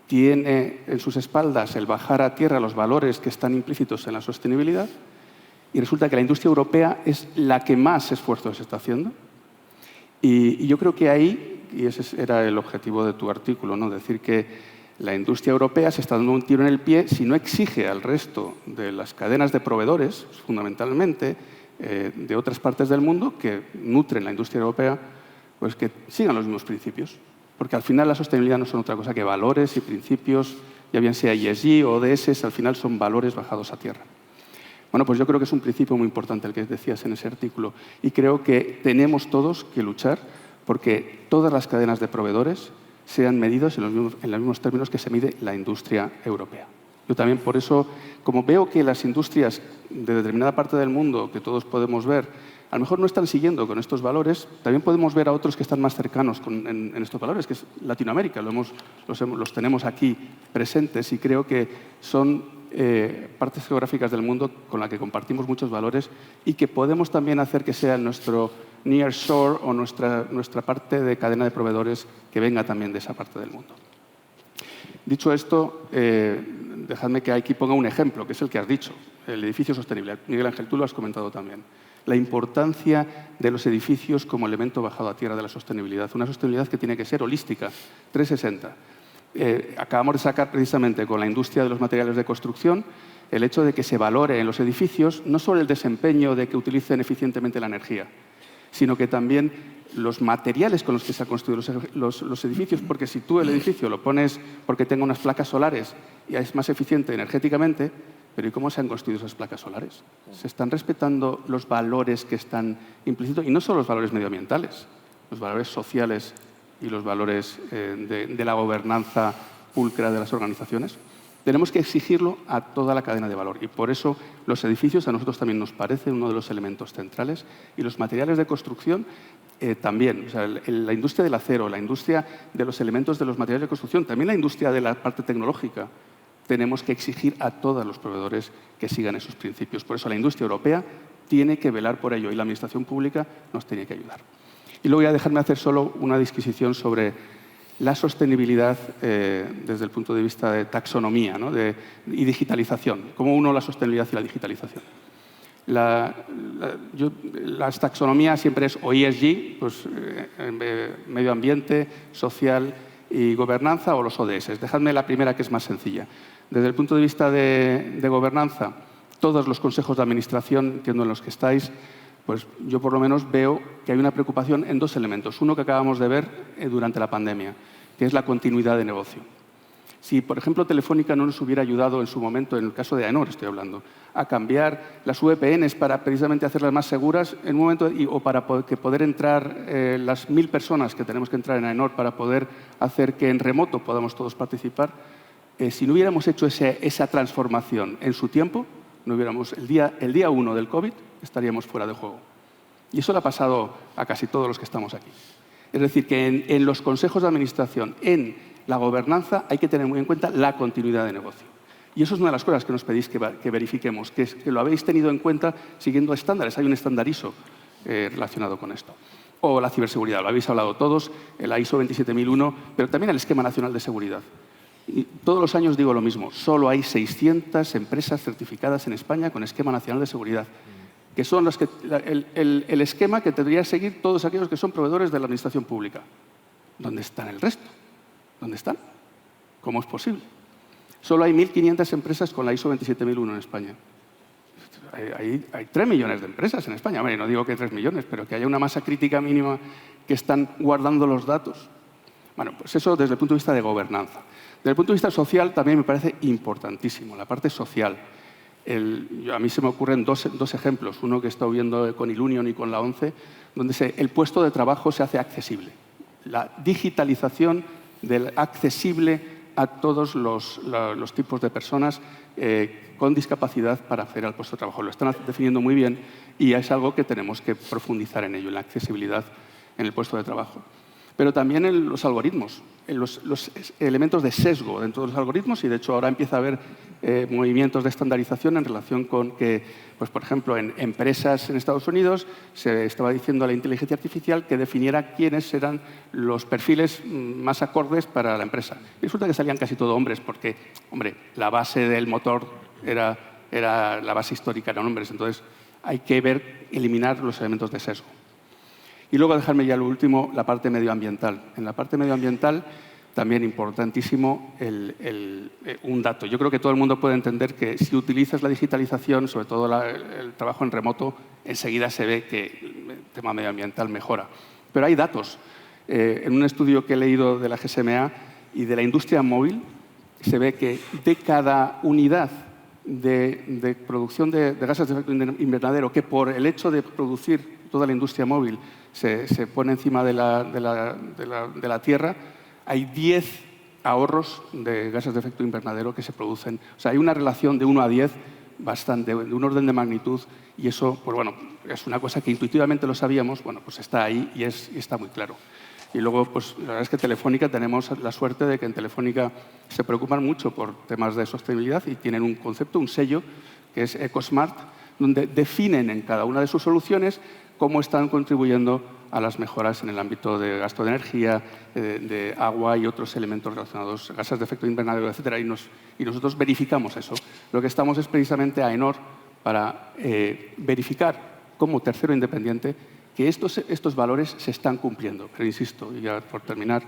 tiene en sus espaldas el bajar a tierra los valores que están implícitos en la sostenibilidad, y resulta que la industria europea es la que más esfuerzos está haciendo. Y yo creo que ahí, y ese era el objetivo de tu artículo, ¿no? Decir que la industria europea se está dando un tiro en el pie si no exige al resto de las cadenas de proveedores, fundamentalmente de otras partes del mundo que nutren la industria europea, pues que sigan los mismos principios. Porque al final la sostenibilidad no son otra cosa que valores y principios, ya bien sea ESG o ODS, al final son valores bajados a tierra. Bueno, pues yo creo que es un principio muy importante el que decías en ese artículo, y creo que tenemos todos que luchar porque todas las cadenas de proveedores sean medidos en los mismos términos que se mide la industria europea. Yo también por eso, como veo que las industrias de determinada parte del mundo, que todos podemos ver, a lo mejor no están siguiendo con estos valores, también podemos ver a otros que están más cercanos en estos valores, que es Latinoamérica. Los tenemos aquí presentes, y creo que son partes geográficas del mundo con las que compartimos muchos valores y que podemos también hacer que sea nuestro near shore o nuestra parte de cadena de proveedores que venga también de esa parte del mundo. Dicho esto, dejadme que aquí ponga un ejemplo, que es el que has dicho, el edificio sostenible. Miguel Ángel, tú lo has comentado también. La importancia de los edificios como elemento bajado a tierra de la sostenibilidad. Una sostenibilidad que tiene que ser holística, 360. Acabamos de sacar precisamente con la industria de los materiales de construcción el hecho de que se valore en los edificios no solo el desempeño de que utilicen eficientemente la energía, sino que también los materiales con los que se han construido los edificios, porque si tú el edificio lo pones porque tenga unas placas solares y es más eficiente energéticamente, pero ¿y cómo se han construido esas placas solares? ¿Se están respetando los valores que están implícitos? Y no solo los valores medioambientales, los valores sociales y los valores de la gobernanza pulcra de las organizaciones. tenemos que exigirlo a toda la cadena de valor. Y por eso los edificios a nosotros también nos parece uno de los elementos centrales y los materiales de construcción también. O sea, la industria del acero, la industria de los elementos de los materiales de construcción, también la industria de la parte tecnológica. Tenemos que exigir a todos los proveedores que sigan esos principios. Por eso la industria europea tiene que velar por ello y la administración pública nos tiene que ayudar. Y luego voy a dejarme hacer solo una disquisición sobre la sostenibilidad desde el punto de vista de taxonomía, ¿no? Y digitalización. ¿Cómo uno la sostenibilidad y la digitalización? Las taxonomías siempre es o ESG, pues, medio ambiente, social y gobernanza, o los ODS. Dejadme la primera, que es más sencilla. Desde el punto de vista de gobernanza, todos los consejos de administración, entiendo en los que estáis, pues yo por lo menos veo que hay una preocupación en dos elementos. Uno que acabamos de ver durante la pandemia, que es la continuidad de negocio. Si, por ejemplo, Telefónica no nos hubiera ayudado en su momento, en el caso de AENOR estoy hablando, a cambiar las VPNs para precisamente hacerlas más seguras en un momento, o para poder entrar las 1000 personas que tenemos que entrar en AENOR para poder hacer que en remoto podamos todos participar, si no hubiéramos hecho esa transformación en su tiempo, no hubiéramos, el día 1 del COVID estaríamos fuera de juego. Y eso le ha pasado a casi todos los que estamos aquí. Es decir, que en los consejos de administración, en la gobernanza, hay que tener muy en cuenta la continuidad de negocio. Y eso es una de las cosas que nos pedís que verifiquemos, que lo habéis tenido en cuenta siguiendo estándares. Hay un estándar ISO relacionado con esto. O la ciberseguridad, lo habéis hablado todos, la ISO 27001, pero también el Esquema Nacional de Seguridad. Y todos los años digo lo mismo, solo hay 600 empresas certificadas en España con Esquema Nacional de Seguridad, que son las que, el esquema que tendría que seguir todos aquellos que son proveedores de la administración pública. ¿Dónde están el resto? ¿Dónde están? ¿Cómo es posible? Solo hay 1.500 empresas con la ISO 27001 en España. Hay 3 millones de empresas en España. Bueno, no digo que 3 millones, pero que haya una masa crítica mínima que están guardando los datos. Bueno, pues eso desde el punto de vista de gobernanza. Desde el punto de vista social también me parece importantísimo, la parte social. A mí se me ocurren dos ejemplos. Uno que he estado viendo con Ilunion y con la ONCE, donde el puesto de trabajo se hace accesible. La digitalización del accesible a todos los tipos de personas con discapacidad para acceder al puesto de trabajo. Lo están definiendo muy bien y es algo que tenemos que profundizar en ello, en la accesibilidad en el puesto de trabajo. Pero también en los algoritmos, en los elementos de sesgo dentro de los algoritmos, y de hecho ahora empieza a haber movimientos de estandarización en relación con que, pues, por ejemplo, en empresas en Estados Unidos se estaba diciendo a la inteligencia artificial que definiera quiénes eran los perfiles más acordes para la empresa. Y resulta que salían casi todos hombres porque, hombre, la base del motor era la base histórica, eran hombres. Entonces hay que eliminar los elementos de sesgo. Y luego dejarme ya lo último, la parte medioambiental. En la parte medioambiental, también importantísimo un dato. Yo creo que todo el mundo puede entender que si utilizas la digitalización, sobre todo el trabajo en remoto, enseguida se ve que el tema medioambiental mejora. Pero hay datos. En un estudio que he leído de la GSMA y de la industria móvil, se ve que de cada unidad de producción de gases de efecto invernadero que por el hecho de producir toda la industria móvil se pone encima de la Tierra, hay 10 ahorros de gases de efecto invernadero que se producen. O sea, hay una relación de 1 a 10 bastante, de un orden de magnitud, y eso, pues bueno, es una cosa que intuitivamente lo sabíamos, bueno, pues está ahí y está muy claro. Y luego, pues la verdad es que Telefónica, tenemos la suerte de que en Telefónica se preocupan mucho por temas de sostenibilidad y tienen un concepto, un sello, que es EcoSmart, donde definen en cada una de sus soluciones cómo están contribuyendo a las mejoras en el ámbito de gasto de energía, de agua y otros elementos relacionados, gases de efecto invernadero, etcétera, y nosotros verificamos eso. Lo que estamos es precisamente a AENOR para verificar como tercero independiente que estos valores se están cumpliendo. Pero insisto, y ya por terminar,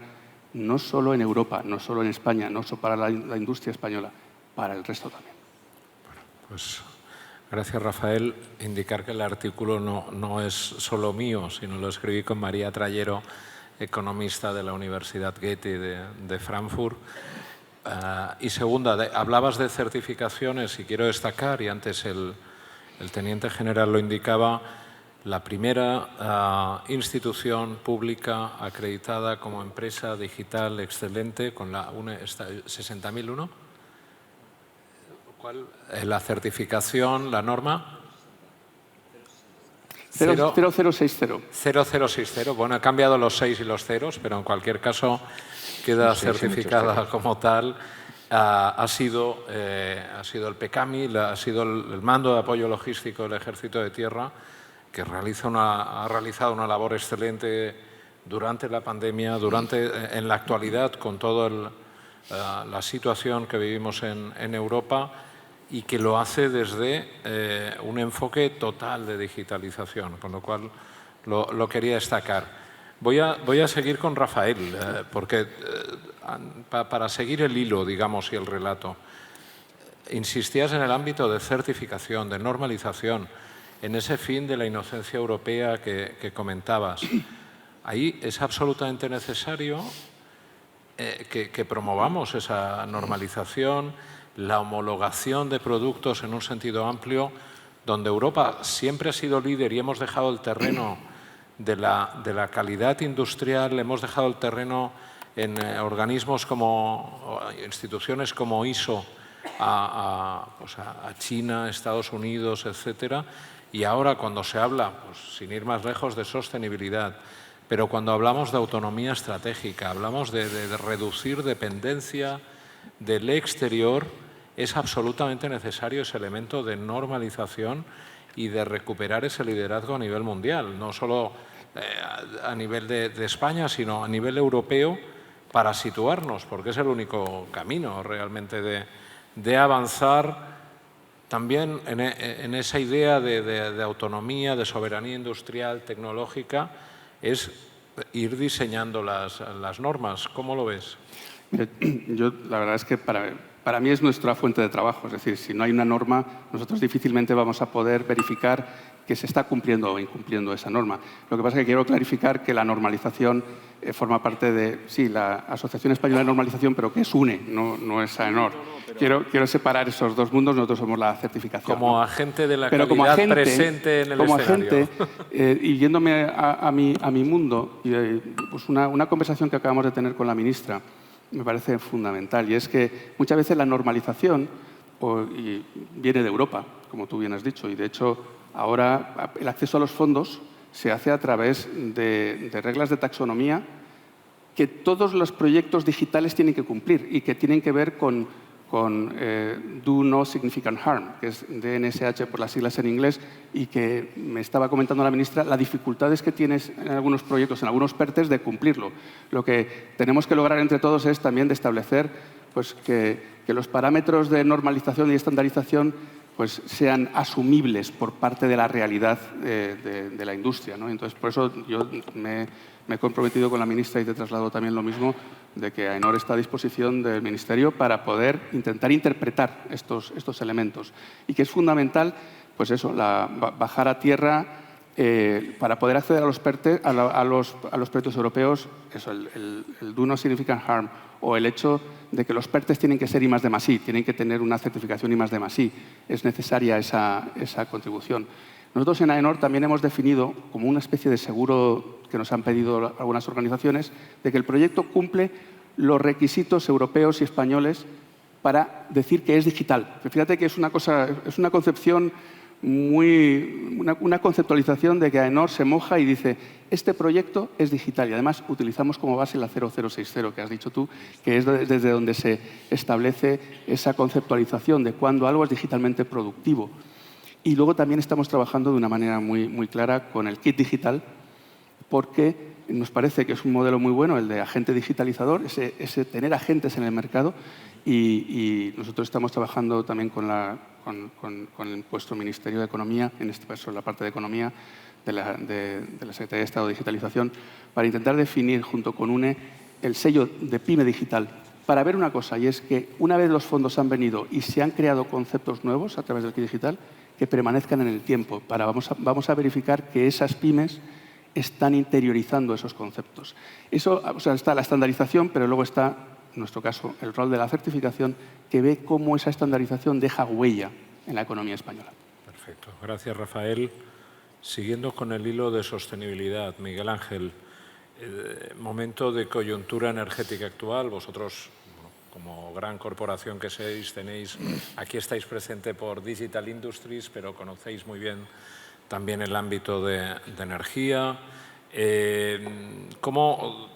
no solo en Europa, no solo en España, no solo para la industria española, para el resto también.
Bueno, pues gracias, Rafael. Indicar que el artículo no es solo mío, sino lo escribí con María Trayero, economista de la Universidad Goethe de Frankfurt. Y segunda, hablabas de certificaciones y quiero destacar, y antes el teniente general lo indicaba, la primera institución pública acreditada como empresa digital excelente con la 60001. ¿Cuál? La certificación, la norma.
0060.
0060. Bueno, he cambiado los 6 y los ceros, pero en cualquier caso queda certificada como tal. Ha sido el PECAMI, ha sido el Mando de Apoyo Logístico del Ejército de Tierra, que ha realizado una labor excelente durante la pandemia, en la actualidad, con toda la situación que vivimos en Europa, y que lo hace desde un enfoque total de digitalización, con lo cual lo quería destacar. Voy a seguir con Rafael, porque para seguir el hilo, digamos, y el relato, insistías en el ámbito de certificación, de normalización, en ese fin de la inocencia europea que comentabas. Ahí es absolutamente necesario que promovamos esa normalización, la homologación de productos en un sentido amplio, donde Europa siempre ha sido líder y hemos dejado el terreno de la calidad industrial, hemos dejado el terreno en organismos instituciones como ISO a China, Estados Unidos, etcétera, y ahora cuando se habla, pues, sin ir más lejos, de sostenibilidad, pero cuando hablamos de autonomía estratégica, hablamos de reducir dependencia del exterior, es absolutamente necesario ese elemento de normalización y de recuperar ese liderazgo a nivel mundial, no solo a nivel de España, sino a nivel europeo, para situarnos, porque es el único camino realmente de avanzar también en esa idea de autonomía, de soberanía industrial, tecnológica, es ir diseñando las normas. ¿Cómo lo ves?
Yo, la verdad es que para mí es nuestra fuente de trabajo. Es decir, si no hay una norma, nosotros difícilmente vamos a poder verificar que se está cumpliendo o incumpliendo esa norma. Lo que pasa es que quiero clarificar que la normalización forma parte de, sí, la Asociación Española de Normalización, pero que es UNE, no es AENOR. Quiero separar esos dos mundos. Nosotros somos la certificación.
Como agente de la calidad presente en el
como
escenario.
Agente, y yéndome a mi mundo, pues una conversación que acabamos de tener con la ministra me parece fundamental, y es que muchas veces la normalización viene de Europa, como tú bien has dicho, y de hecho ahora el acceso a los fondos se hace a través de reglas de taxonomía que todos los proyectos digitales tienen que cumplir y que tienen que ver con Do No Significant Harm, que es DNSH por las siglas en inglés, y que me estaba comentando la ministra las dificultades que tienes en algunos proyectos, en algunos PERTEs, de cumplirlo. Lo que tenemos que lograr entre todos es también de establecer, pues, que los parámetros de normalización y estandarización, pues, sean asumibles por parte de la realidad de la industria, ¿no? Entonces, por eso yo me he comprometido con la ministra, y te traslado también lo mismo, de que AENOR está a disposición del Ministerio para poder intentar interpretar estos elementos. Y que es fundamental, pues eso, bajar a tierra para poder acceder a los PERTE, a los proyectos europeos, eso, el Do No Significant Harm, o el hecho de que los PERTEs tienen que ser I+D+I, tienen que tener una certificación I+D+I. Es necesaria esa contribución. Nosotros en AENOR también hemos definido como una especie de seguro que nos han pedido algunas organizaciones, de que el proyecto cumple los requisitos europeos y españoles para decir que es digital. Pero fíjate que es una concepción una conceptualización de que AENOR se moja y dice: este proyecto es digital, y además utilizamos como base la 0060 que has dicho tú, que es desde donde se establece esa conceptualización de cuando algo es digitalmente productivo. Y luego también estamos trabajando de una manera muy clara con el kit digital, porque nos parece que es un modelo muy bueno el de agente digitalizador, ese tener agentes en el mercado, y nosotros estamos trabajando también con vuestro Ministerio de Economía, en este caso la parte de Economía de la Secretaría de Estado de Digitalización, para intentar definir junto con UNE el sello de PYME digital, para ver una cosa, y es que una vez los fondos han venido y se han creado conceptos nuevos a través del kit digital, que permanezcan en el tiempo. Vamos a verificar que esas pymes están interiorizando esos conceptos. Eso, o sea, está la estandarización, pero luego está, en nuestro caso, el rol de la certificación, que ve cómo esa estandarización deja huella en la economía española.
Perfecto. Gracias, Rafael. Siguiendo con el hilo de sostenibilidad, Miguel Ángel, momento de coyuntura energética actual, vosotros, como gran corporación que sois, aquí estáis presente por Digital Industries, pero conocéis muy bien también el ámbito de energía. ¿Cómo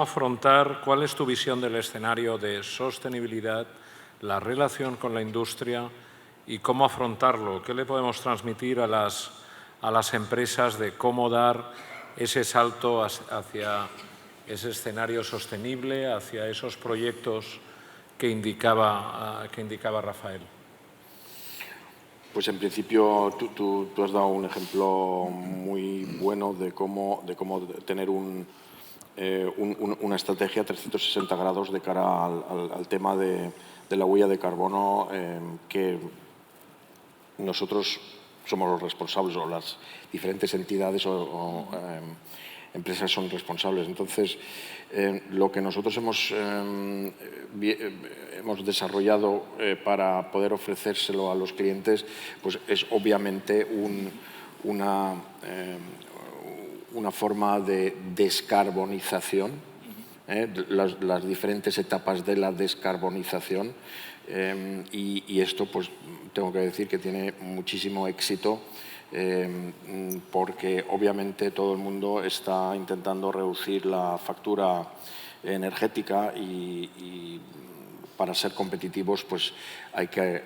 afrontar, cuál es tu visión del escenario de sostenibilidad, la relación con la industria y cómo afrontarlo? ¿Qué le podemos transmitir a las empresas de cómo dar ese salto hacia ese escenario sostenible, hacia esos proyectos que indicaba Rafael?
Pues en principio tú has dado un ejemplo muy bueno de cómo tener una estrategia 360 grados de cara al tema de la huella de carbono, que nosotros somos los responsables, o las diferentes entidades o empresas son responsables. Entonces, lo que nosotros hemos desarrollado para poder ofrecérselo a los clientes, pues es obviamente una forma de descarbonización, las diferentes etapas de la descarbonización, y esto, pues tengo que decir que tiene muchísimo éxito, porque obviamente todo el mundo está intentando reducir la factura energética y para ser competitivos pues hay que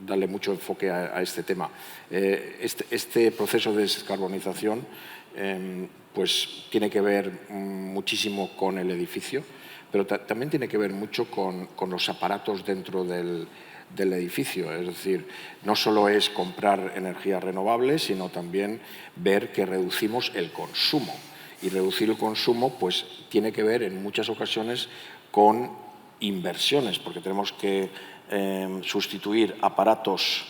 darle mucho enfoque a este tema. Este proceso de descarbonización pues tiene que ver muchísimo con el edificio, pero también tiene que ver mucho con los aparatos dentro del edificio. Es decir, no solo es comprar energías renovables, sino también ver que reducimos el consumo. Y reducir el consumo pues tiene que ver en muchas ocasiones con inversiones, porque tenemos que sustituir aparatos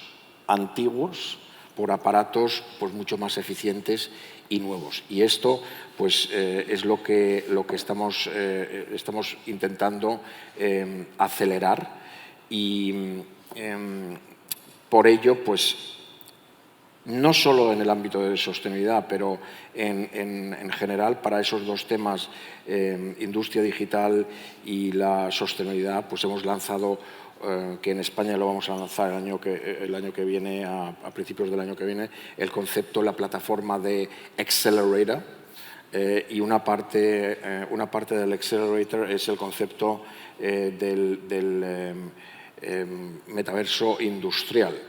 antiguos por aparatos pues mucho más eficientes y nuevos. Y esto pues es lo que estamos intentando acelerar, y por ello pues no solo en el ámbito de sostenibilidad, pero en general para esos dos temas, industria digital y la sostenibilidad, pues hemos lanzado, que en España lo vamos a lanzar el año que viene, a principios del año que viene, el concepto, la plataforma de Accelerator, y una parte del Accelerator es el concepto del metaverso industrial.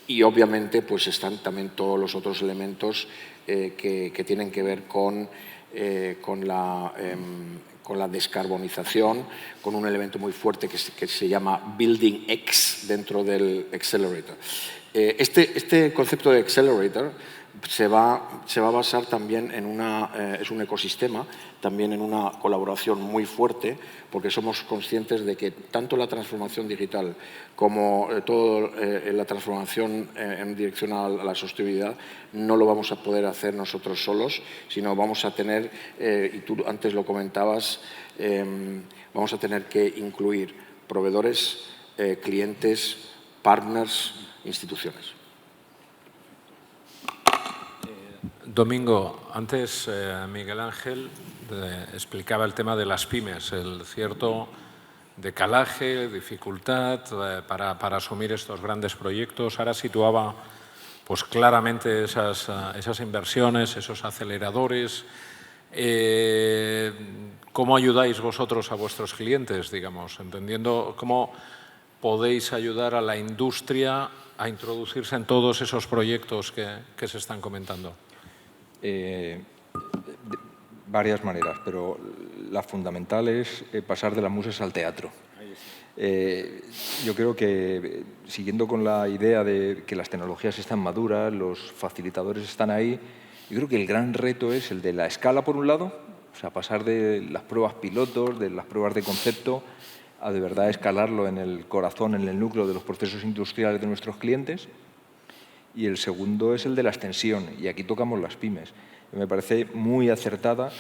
Y obviamente pues están también todos los otros elementos que tienen que ver con la descarbonización, con un elemento muy fuerte que se llama Building X dentro del Accelerator. Este concepto de Accelerator se va a basar también es un ecosistema, también en una colaboración muy fuerte, porque somos conscientes de que tanto la transformación digital como toda la transformación en dirección a la sostenibilidad no lo vamos a poder hacer nosotros solos, sino vamos a tener, y tú antes lo comentabas, vamos a tener que incluir proveedores, clientes, partners, instituciones.
Domingo, antes Miguel Ángel explicaba el tema de las pymes, el cierto decalaje, dificultad para asumir estos grandes proyectos. Ahora situaba pues claramente esas inversiones, esos aceleradores. ¿Cómo ayudáis vosotros a vuestros clientes, digamos, entendiendo cómo podéis ayudar a la industria a introducirse en todos esos proyectos que se están comentando?
Varias maneras, pero la fundamental es pasar de las musas al teatro. Yo creo que, siguiendo con la idea de que las tecnologías están maduras, los facilitadores están ahí, yo creo que el gran reto es el de la escala, por un lado, o sea, pasar de las pruebas pilotos, de las pruebas de concepto, a de verdad escalarlo en el corazón, en el núcleo de los procesos industriales de nuestros clientes. Y el segundo es el de la extensión, y aquí tocamos las pymes. Me parece muy acertada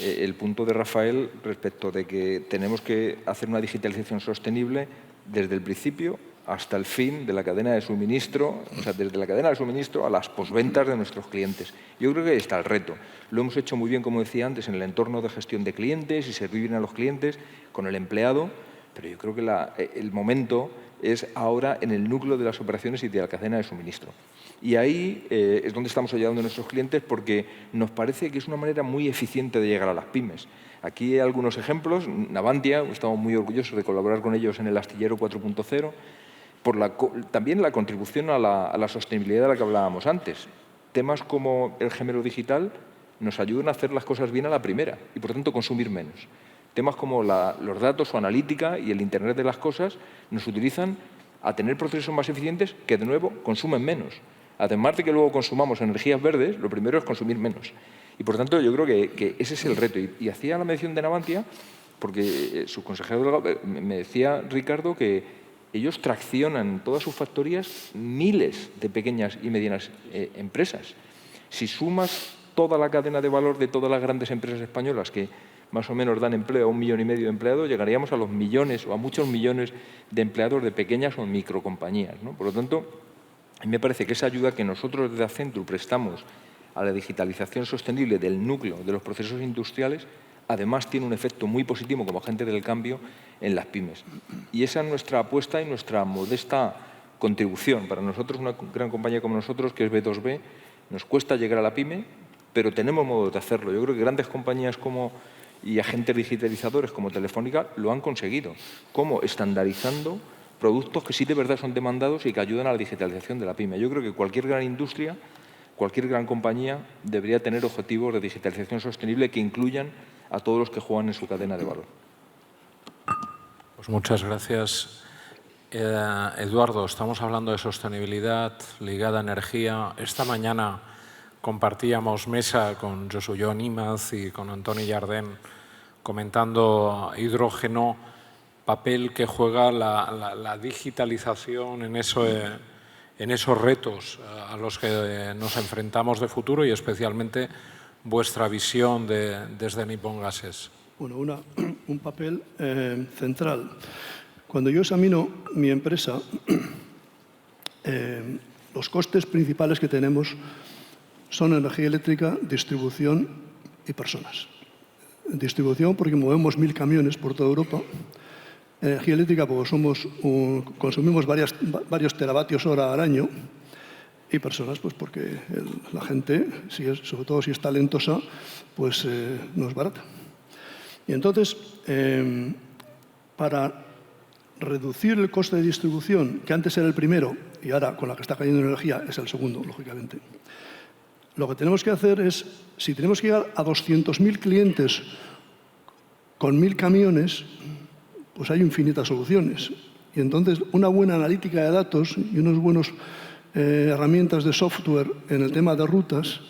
el punto de Rafael respecto de que tenemos que hacer una digitalización sostenible desde el principio hasta el fin de la cadena de suministro, o sea, desde la cadena de suministro a las posventas de nuestros clientes. Yo creo que ahí está el reto. Lo hemos hecho muy bien, como decía antes, en el entorno de gestión de clientes y servir bien a los clientes con el empleado, pero yo creo que el momento es ahora en el núcleo de las operaciones y de la cadena de suministro. Y ahí es donde estamos ayudando a nuestros clientes porque nos parece que es una manera muy eficiente de llegar a las pymes. Aquí hay algunos ejemplos. Navantia, estamos muy orgullosos de colaborar con ellos en el astillero 4.0, también la contribución a la sostenibilidad de la que hablábamos antes. Temas como el gemelo digital nos ayudan a hacer las cosas bien a la primera y, por tanto, consumir menos. Temas como los datos o analítica y el Internet de las cosas nos utilizan a tener procesos más eficientes que, de nuevo, consumen menos. Además de que luego consumamos energías verdes, lo primero es consumir menos. Y, por tanto, yo creo que ese es el reto. Y hacía la mención de Navantia porque su consejero me decía, Ricardo, que ellos traccionan todas sus factorías miles de pequeñas y medianas empresas. Si sumas toda la cadena de valor de todas las grandes empresas españolas que más o menos dan empleo a 1,5 millones de empleados, llegaríamos a los millones o a muchos millones de empleados de pequeñas o microcompañías, ¿no? Por lo tanto, a mí me parece que esa ayuda que nosotros desde Accenture prestamos a la digitalización sostenible del núcleo de los procesos industriales, además tiene un efecto muy positivo como agente del cambio en las pymes. Y esa es nuestra apuesta y nuestra modesta contribución. Para nosotros, una gran compañía como nosotros, que es B2B, nos cuesta llegar a la pyme, pero tenemos modo de hacerlo. Yo creo que grandes compañías y agentes digitalizadores como Telefónica lo han conseguido. ¿Cómo? Estandarizando productos que sí de verdad son demandados y que ayudan a la digitalización de la pyme. Yo creo que cualquier gran industria, cualquier gran compañía debería tener objetivos de digitalización sostenible que incluyan a todos los que juegan en su cadena de valor.
Pues muchas gracias. Eduardo, estamos hablando de sostenibilidad ligada a energía. Esta mañana compartíamos mesa con Josué Nímaz y con Antoni Jardén comentando hidrógeno, papel que juega la digitalización en esos retos a los que nos enfrentamos de futuro y especialmente vuestra visión desde Nippon Gases.
Bueno, un papel central. Cuando yo examino mi empresa, los costes principales que tenemos son energía eléctrica, distribución y personas. Distribución porque movemos 1000 camiones por toda Europa. Energía eléctrica porque consumimos varios teravatios hora al año. Y personas, pues porque la gente, sobre todo si es talentosa, pues no es barata. Y entonces, para reducir el coste de distribución, que antes era el primero y ahora con la que está cayendo en energía es el segundo, lógicamente, lo que tenemos que hacer es, si tenemos que llegar a 200.000 clientes con 1000 camiones, pues hay infinitas soluciones. Y entonces, una buena analítica de datos y unos buenos herramientas de software en el tema de rutas,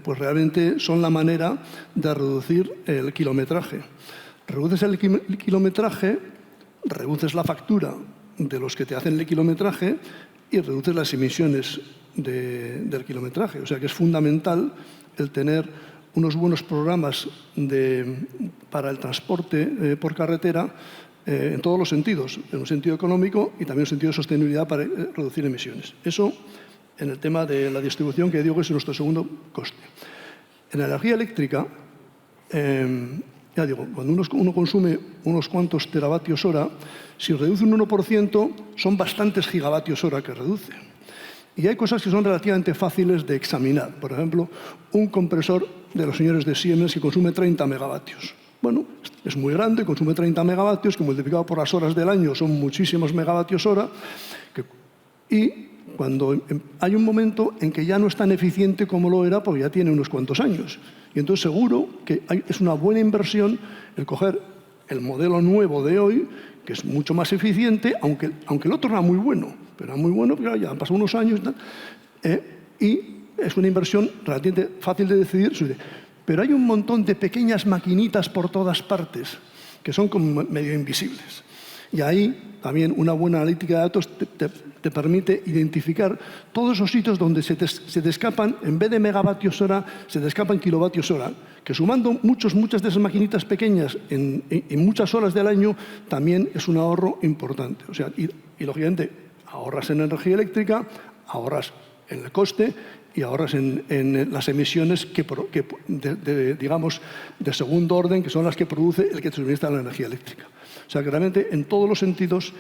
pues realmente son la manera de reducir el kilometraje. Reduces el kilometraje, reduces la factura de los que te hacen el kilometraje y reduces las emisiones del kilometraje. O sea que es fundamental el tener unos buenos programas para el transporte por carretera en todos los sentidos, en un sentido económico y también en un sentido de sostenibilidad para reducir emisiones. Eso en el tema de la distribución, que digo que es nuestro segundo coste. En la energía eléctrica, ya digo, cuando uno consume unos cuantos teravatios hora, si reduce un 1%, son bastantes gigavatios hora que reduce. Y hay cosas que son relativamente fáciles de examinar. Por ejemplo, un compresor de los señores de Siemens que consume 30 megavatios. Bueno, es muy grande, consume 30 megavatios, que multiplicado por las horas del año son muchísimos megavatios hora. Y cuando hay un momento en que ya no es tan eficiente como lo era, porque ya tiene unos cuantos años. Y entonces seguro que es una buena inversión el coger el modelo nuevo de hoy, que es mucho más eficiente, aunque el otro era muy bueno. Pero era muy bueno, pero ya han pasado unos años y es una inversión relativamente fácil de decidir. Pero hay un montón de pequeñas maquinitas por todas partes que son como medio invisibles. Y ahí también una buena analítica de datos te permite identificar todos esos sitios donde se te escapan, en vez de megavatios hora, se te escapan kilovatios hora, que sumando muchas de esas maquinitas pequeñas en muchas horas del año también es un ahorro importante. O sea, y Y, lógicamente, ahorras en energía eléctrica, ahorras en el coste y ahorras en las emisiones digamos, de segundo orden, que son las que produce el que te suministra la energía eléctrica. O sea, que realmente, en todos los sentidos,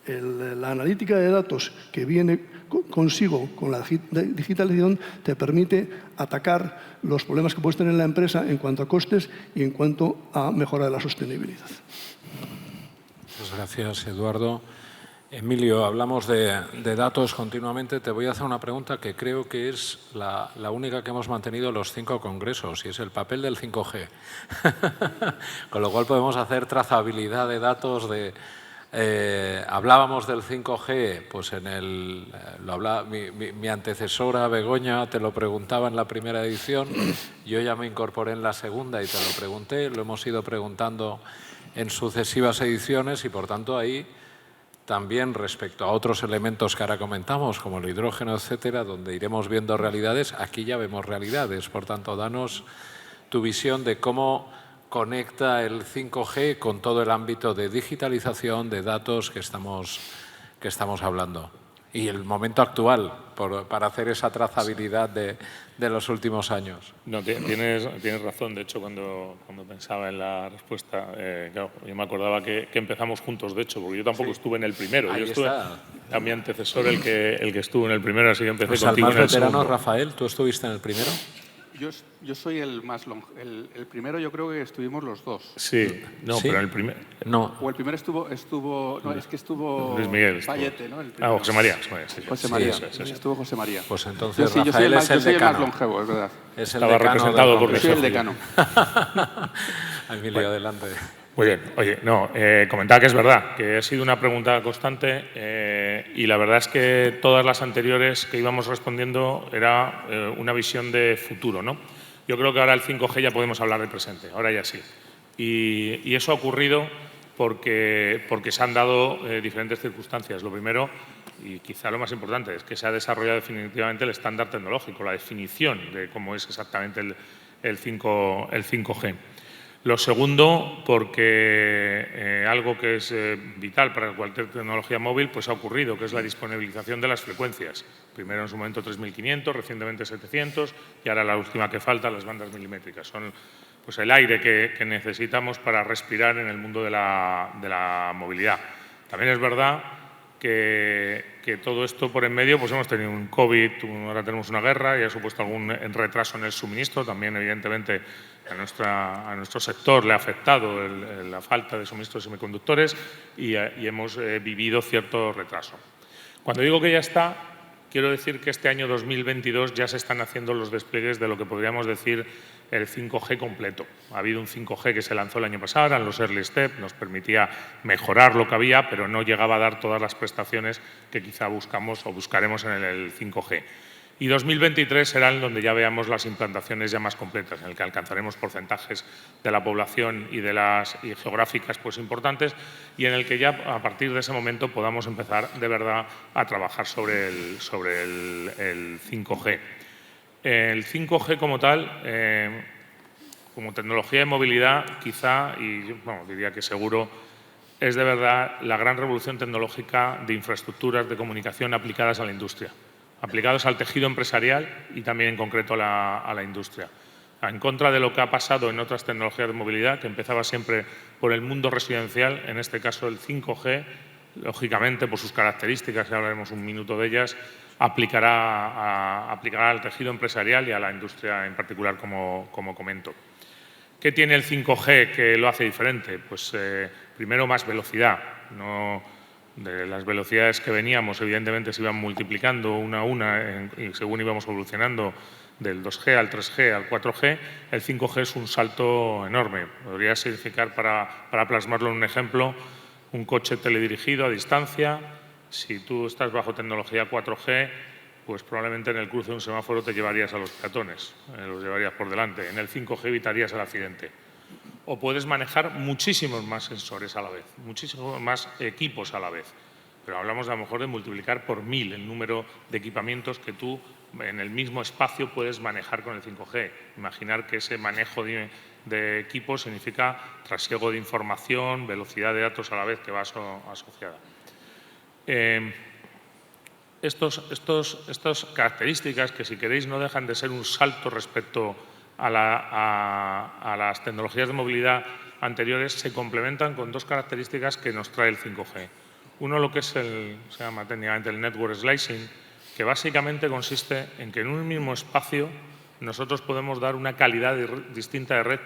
la analítica de datos que viene consigo con la digitalización te permite atacar los problemas que puedes tener en la empresa en cuanto a costes y en cuanto a mejora de la sostenibilidad.
Muchas gracias, Eduardo. Emilio, hablamos de datos continuamente. Te voy a hacer una pregunta que creo que es la única que hemos mantenido los 5 congresos, y es el papel del 5G. Con lo cual podemos hacer trazabilidad de datos. Hablábamos del 5G, pues mi antecesora Begoña te lo preguntaba en la primera edición, yo ya me incorporé en la segunda y te lo pregunté, lo hemos ido preguntando en sucesivas ediciones y, por tanto, ahí también respecto a otros elementos que ahora comentamos, como el hidrógeno, etcétera, donde iremos viendo realidades, aquí ya vemos realidades. Por tanto, danos tu visión de cómo conecta el 5G con todo el ámbito de digitalización, de datos que estamos hablando. Y el momento actual, para hacer esa trazabilidad de los últimos años.
No, tienes razón. De hecho, cuando pensaba en la respuesta, claro, yo me acordaba que empezamos juntos, de hecho, porque yo tampoco estuve en el primero.
Ahí
yo estuve a mi antecesor el que estuvo en el primero, así que empecé
pues
contigo
al más
en el
veterano,
segundo.
Rafael, ¿tú estuviste en el primero?
Yo soy el más el primero, yo creo que estuvimos los dos.
Sí, no,
¿Sí?
pero en el primero...
No.
O el primero estuvo no, es que estuvo
Luis Miguel.
Vallete, ¿no?
José María.
José María,
Sí.
estuvo José María.
Pues entonces
yo soy
Rafael es el
el más
decano.
longevo, es verdad.
Es el
Estaba
decano
representado
del
por
congreso.
Soy el decano.
Emilio, adelante.
Muy bien. Oye, no, comentaba que es verdad, que ha sido una pregunta constante y la verdad es que todas las anteriores que íbamos respondiendo era una visión de futuro, ¿no? Yo creo que ahora el 5G ya podemos hablar de presente, ahora ya sí. Y eso ha ocurrido porque se han dado diferentes circunstancias. Lo primero, y quizá lo más importante, es que se ha desarrollado definitivamente el estándar tecnológico, la definición de cómo es exactamente el 5G. Lo segundo, porque algo que es vital para cualquier tecnología móvil pues ha ocurrido, que es la disponibilización de las frecuencias. Primero en su momento 3500, recientemente 700 y ahora la última que falta, las bandas milimétricas. Son pues el aire que necesitamos para respirar en el mundo de la movilidad. También es verdad que todo esto por en medio, pues hemos tenido un COVID, ahora tenemos una guerra y ha supuesto algún retraso en el suministro. También, evidentemente, a nuestro sector le ha afectado la falta de suministros de semiconductores y hemos vivido cierto retraso. Cuando digo que ya está, quiero decir que este año 2022 ya se están haciendo los despliegues de lo que podríamos decir el 5G completo. Ha habido un 5G que se lanzó el año pasado, eran los early step, nos permitía mejorar lo que había, pero no llegaba a dar todas las prestaciones que quizá buscamos o buscaremos en el 5G. Y 2023 será en donde ya veamos las implantaciones ya más completas, en el que alcanzaremos porcentajes de la población y geográficas pues importantes y en el que ya a partir de ese momento podamos empezar de verdad a trabajar sobre el 5G. El 5G como tal, como tecnología de movilidad, quizá, y diría que seguro, es de verdad la gran revolución tecnológica de infraestructuras de comunicación aplicadas a la industria, aplicados al tejido empresarial y también en concreto a la industria. En contra de lo que ha pasado en otras tecnologías de movilidad, que empezaba siempre por el mundo residencial, en este caso el 5G, lógicamente por sus características, ya hablaremos un minuto de ellas, aplicará al tejido empresarial y a la industria en particular, como comento. ¿Qué tiene el 5G que lo hace diferente? Pues primero más velocidad. De las velocidades que veníamos, evidentemente se iban multiplicando una a una y según íbamos evolucionando del 2G al 3G al 4G, el 5G es un salto enorme. Podría significar, para plasmarlo en un ejemplo, un coche teledirigido a distancia. Si tú estás bajo tecnología 4G, pues probablemente en el cruce de un semáforo te llevarías a los peatones, los llevarías por delante. En el 5G evitarías el accidente. O puedes manejar muchísimos más sensores a la vez, muchísimos más equipos a la vez. Pero hablamos a lo mejor de multiplicar por 1000 el número de equipamientos que tú en el mismo espacio puedes manejar con el 5G. Imaginar que ese manejo de equipos significa trasiego de información, velocidad de datos a la vez que va asociada. Estas características, que si queréis no dejan de ser un salto respecto a las tecnologías de movilidad anteriores, se complementan con dos características que nos trae el 5G. Uno, lo que se llama técnicamente el network slicing, que básicamente consiste en que en un mismo espacio nosotros podemos dar una calidad distinta de red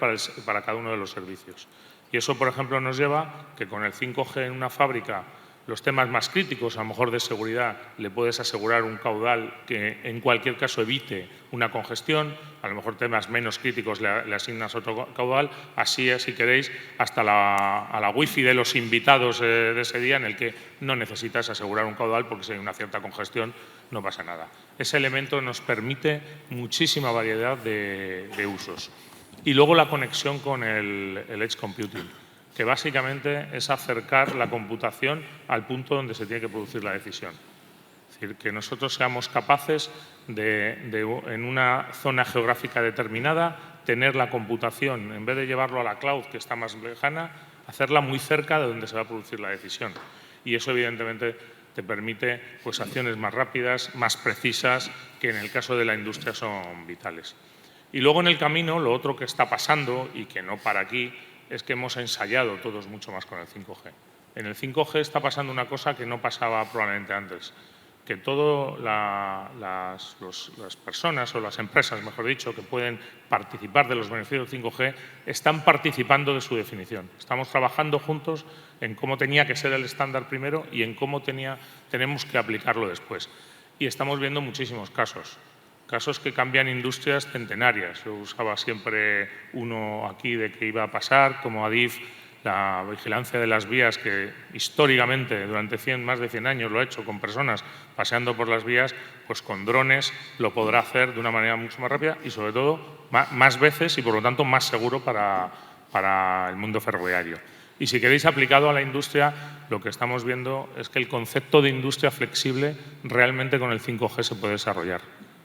para cada uno de los servicios. Y eso, por ejemplo, nos lleva que con el 5G en una fábrica, los temas más críticos, a lo mejor de seguridad, le puedes asegurar un caudal que en cualquier caso evite una congestión, a lo mejor temas menos críticos le asignas otro caudal, así es, si queréis, hasta a la wifi de los invitados de ese día, en el que no necesitas asegurar un caudal porque si hay una cierta congestión no pasa nada. Ese elemento nos permite muchísima variedad de usos. Y luego la conexión con el Edge Computing, que básicamente es acercar la computación al punto donde se tiene que producir la decisión. Es decir, que nosotros seamos capaces en una zona geográfica determinada, tener la computación, en vez de llevarlo a la cloud, que está más lejana, hacerla muy cerca de donde se va a producir la decisión. Y eso, evidentemente, te permite pues, acciones más rápidas, más precisas, que en el caso de la industria son vitales. Y luego en el camino, lo otro que está pasando, y que no para aquí, es que hemos ensayado todos mucho más con el 5G. En el 5G está pasando una cosa que no pasaba probablemente antes, que todas las personas o las empresas, mejor dicho, que pueden participar de los beneficios del 5G, están participando de su definición. Estamos trabajando juntos en cómo tenía que ser el estándar primero y en cómo tenemos que aplicarlo después. Y estamos viendo muchísimos casos. Casos que cambian industrias centenarias. Yo usaba siempre uno aquí de que iba a pasar, como ADIF, la vigilancia de las vías, que históricamente durante más de 100 años lo ha hecho con personas paseando por las vías, pues con drones lo podrá hacer de una manera mucho más rápida y sobre todo más veces y por lo tanto más seguro para el mundo ferroviario. Y si queréis aplicado a la industria, lo que estamos viendo es que el concepto de industria flexible realmente con el 5G se puede desarrollar.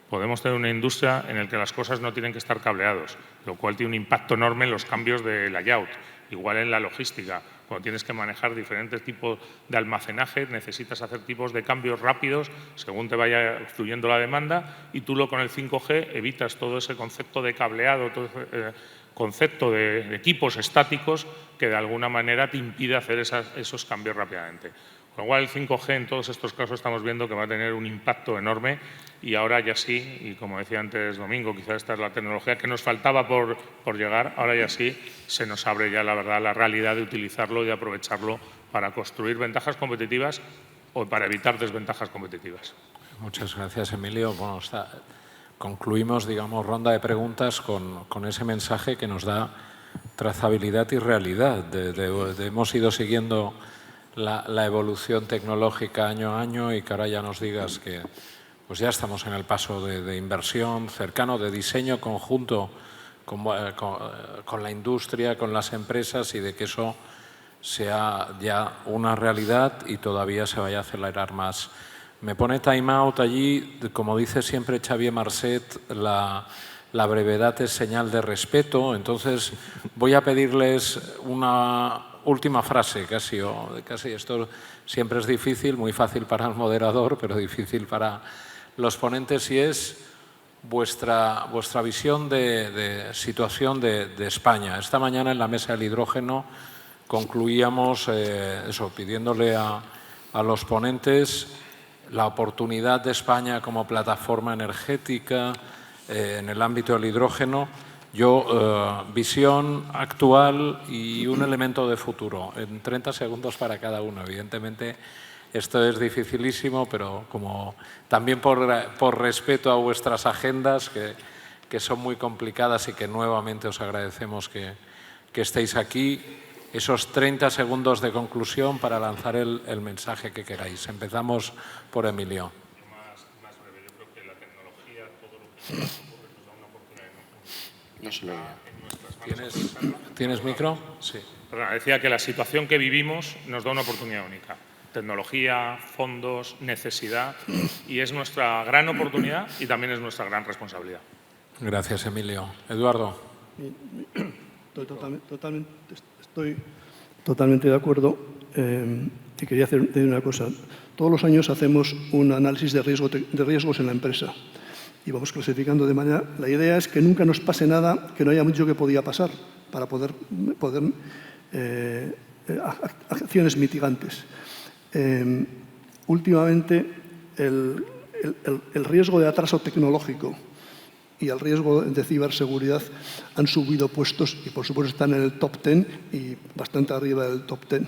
Podemos tener una industria en la que las cosas no tienen que estar cableados, lo cual tiene un impacto enorme en los cambios de layout. Igual en la logística, cuando tienes que manejar diferentes tipos de almacenaje, necesitas hacer tipos de cambios rápidos según te vaya fluyendo la demanda y tú con el 5G evitas todo ese concepto de cableado, todo ese concepto de equipos estáticos que de alguna manera te impide hacer esos cambios rápidamente. Con lo cual el 5G en todos estos casos estamos viendo que va a tener un impacto enorme y ahora ya sí, y como decía antes Domingo, quizás esta es la tecnología que nos faltaba por llegar, ahora ya sí se nos abre ya la verdad la realidad de utilizarlo y de aprovecharlo para construir ventajas competitivas o para evitar desventajas competitivas.
Muchas gracias, Emilio. Bueno, concluimos, digamos, ronda de preguntas con ese mensaje que nos da trazabilidad y realidad. Hemos ido siguiendo la evolución tecnológica año a año y que ahora ya nos digas que pues ya estamos en el paso de inversión cercano, de diseño conjunto con la industria, con las empresas y de que eso sea ya una realidad y todavía se vaya a acelerar más. Me pone time out allí, como dice siempre Xavier Marcet, la brevedad es señal de respeto, entonces voy a pedirles una última frase, casi esto siempre es difícil, muy fácil para el moderador, pero difícil para los ponentes, y es vuestra visión de situación de España. Esta mañana en la mesa del hidrógeno concluíamos pidiéndole a los ponentes la oportunidad de España como plataforma energética en el ámbito del hidrógeno. Yo, visión actual y un elemento de futuro, en 30 segundos para cada uno. Evidentemente, esto es dificilísimo, pero como también por respeto a vuestras agendas, que son muy complicadas y que nuevamente os agradecemos que estéis aquí, esos 30 segundos de conclusión para lanzar el mensaje que queráis. Empezamos por Emilio.
Más breve, yo creo que la tecnología, todo lo que nos ocurre, nos da una oportunidad enorme.
No se lo oye.
¿Tienes micro? Sí.
Perdona, decía que la situación que vivimos nos da una oportunidad única. Tecnología, fondos, necesidad, y es nuestra gran oportunidad y también es nuestra gran responsabilidad.
Gracias, Emilio. Eduardo.
Estoy totalmente de acuerdo. Y quería decir una cosa. Todos los años hacemos un análisis de riesgos en la empresa y vamos clasificando de manera... La idea es que nunca nos pase nada que no haya dicho que podía pasar para poder acciones mitigantes. Últimamente, el riesgo de atraso tecnológico y el riesgo de ciberseguridad han subido puestos y, por supuesto, están en el top 10 y bastante arriba del top 10.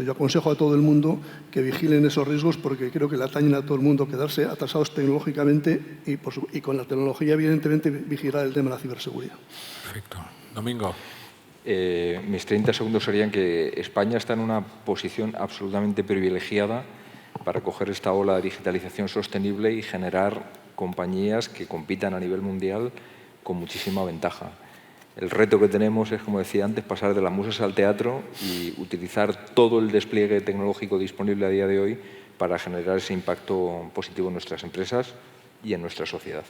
Yo aconsejo a todo el mundo que vigilen esos riesgos porque creo que le atañen a todo el mundo quedarse atrasados tecnológicamente y con la tecnología, evidentemente, vigilar el tema de la ciberseguridad.
Perfecto. Domingo.
Mis 30 segundos serían que España está en una posición absolutamente privilegiada para coger esta ola de digitalización sostenible y generar compañías que compitan a nivel mundial con muchísima ventaja. El reto que tenemos es, como decía antes, pasar de las musas al teatro y utilizar todo el despliegue tecnológico disponible a día de hoy para generar ese impacto positivo en nuestras empresas y en nuestra sociedad.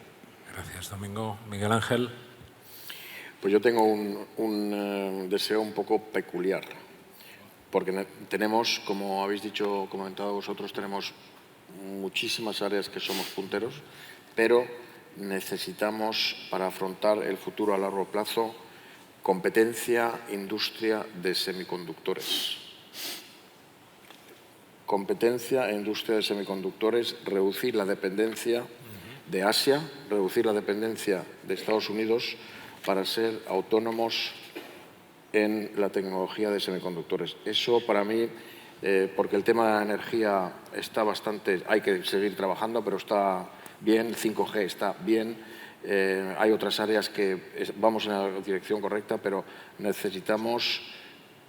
Gracias, Domingo. Miguel Ángel.
Pues yo tengo un deseo un poco peculiar, porque tenemos, como habéis dicho, comentado vosotros, tenemos muchísimas áreas que somos punteros, pero necesitamos, para afrontar el futuro a largo plazo, competencia, industria de semiconductores. Competencia e industria de semiconductores, reducir la dependencia de Asia, reducir la dependencia de Estados Unidos para ser autónomos en la tecnología de semiconductores. Eso para mí, porque el tema de la energía está bastante, hay que seguir trabajando, pero está bien, el 5G está bien, hay otras áreas que vamos en la dirección correcta, pero necesitamos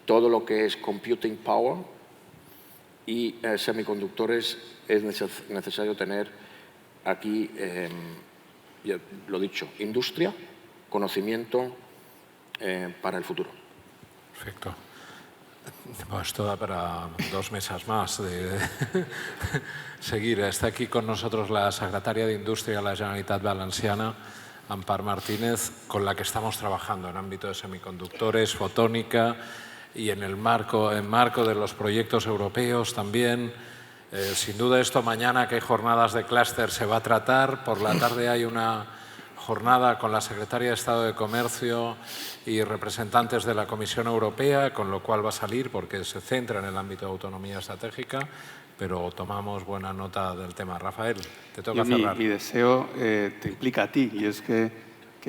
todo lo que es computing power y semiconductores. Es necesario tener aquí, ya lo dicho, industria, conocimiento para el futuro.
Perfecto. Pues esto da para 2 mesas más de seguir. Está aquí con nosotros la secretaria de Industria de la Generalitat Valenciana, Ampar Martínez, con la que estamos trabajando en ámbito de semiconductores, fotónica y en el marco de los proyectos europeos también. Sin duda esto mañana, que hay jornadas de clúster, se va a tratar. Por la tarde hay una jornada con la Secretaria de Estado de Comercio y representantes de la Comisión Europea, con lo cual va a salir porque se centra en el ámbito de autonomía estratégica, pero tomamos buena nota del tema. Rafael, te toca cerrar.
Mi deseo te implica a ti, y es que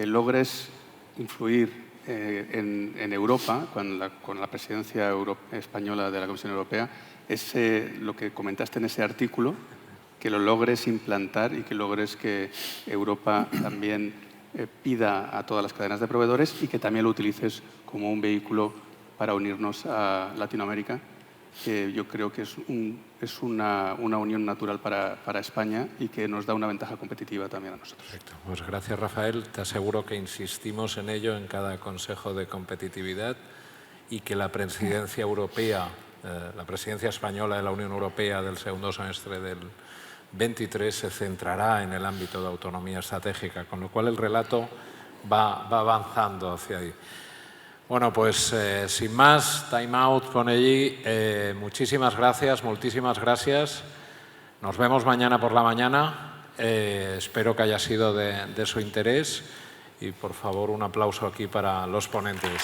logres influir en Europa, con la presidencia española de la Comisión Europea, lo que comentaste en ese artículo, que lo logres implantar y que logres que Europa también pida a todas las cadenas de proveedores y que también lo utilices como un vehículo para unirnos a Latinoamérica, que yo creo que es una unión natural para España y que nos da una ventaja competitiva también a nosotros.
Perfecto. Pues gracias, Rafael. Te aseguro que insistimos en ello en cada Consejo de Competitividad y que la presidencia europea, la presidencia española de la Unión Europea del segundo semestre del 23 se centrará en el ámbito de autonomía estratégica, con lo cual el relato va avanzando hacia ahí. Bueno, pues sin más, time out pone allí. Muchísimas gracias, moltísimas gracias. Nos vemos mañana por la mañana. Espero que haya sido de su interés y, por favor, un aplauso aquí para los ponentes.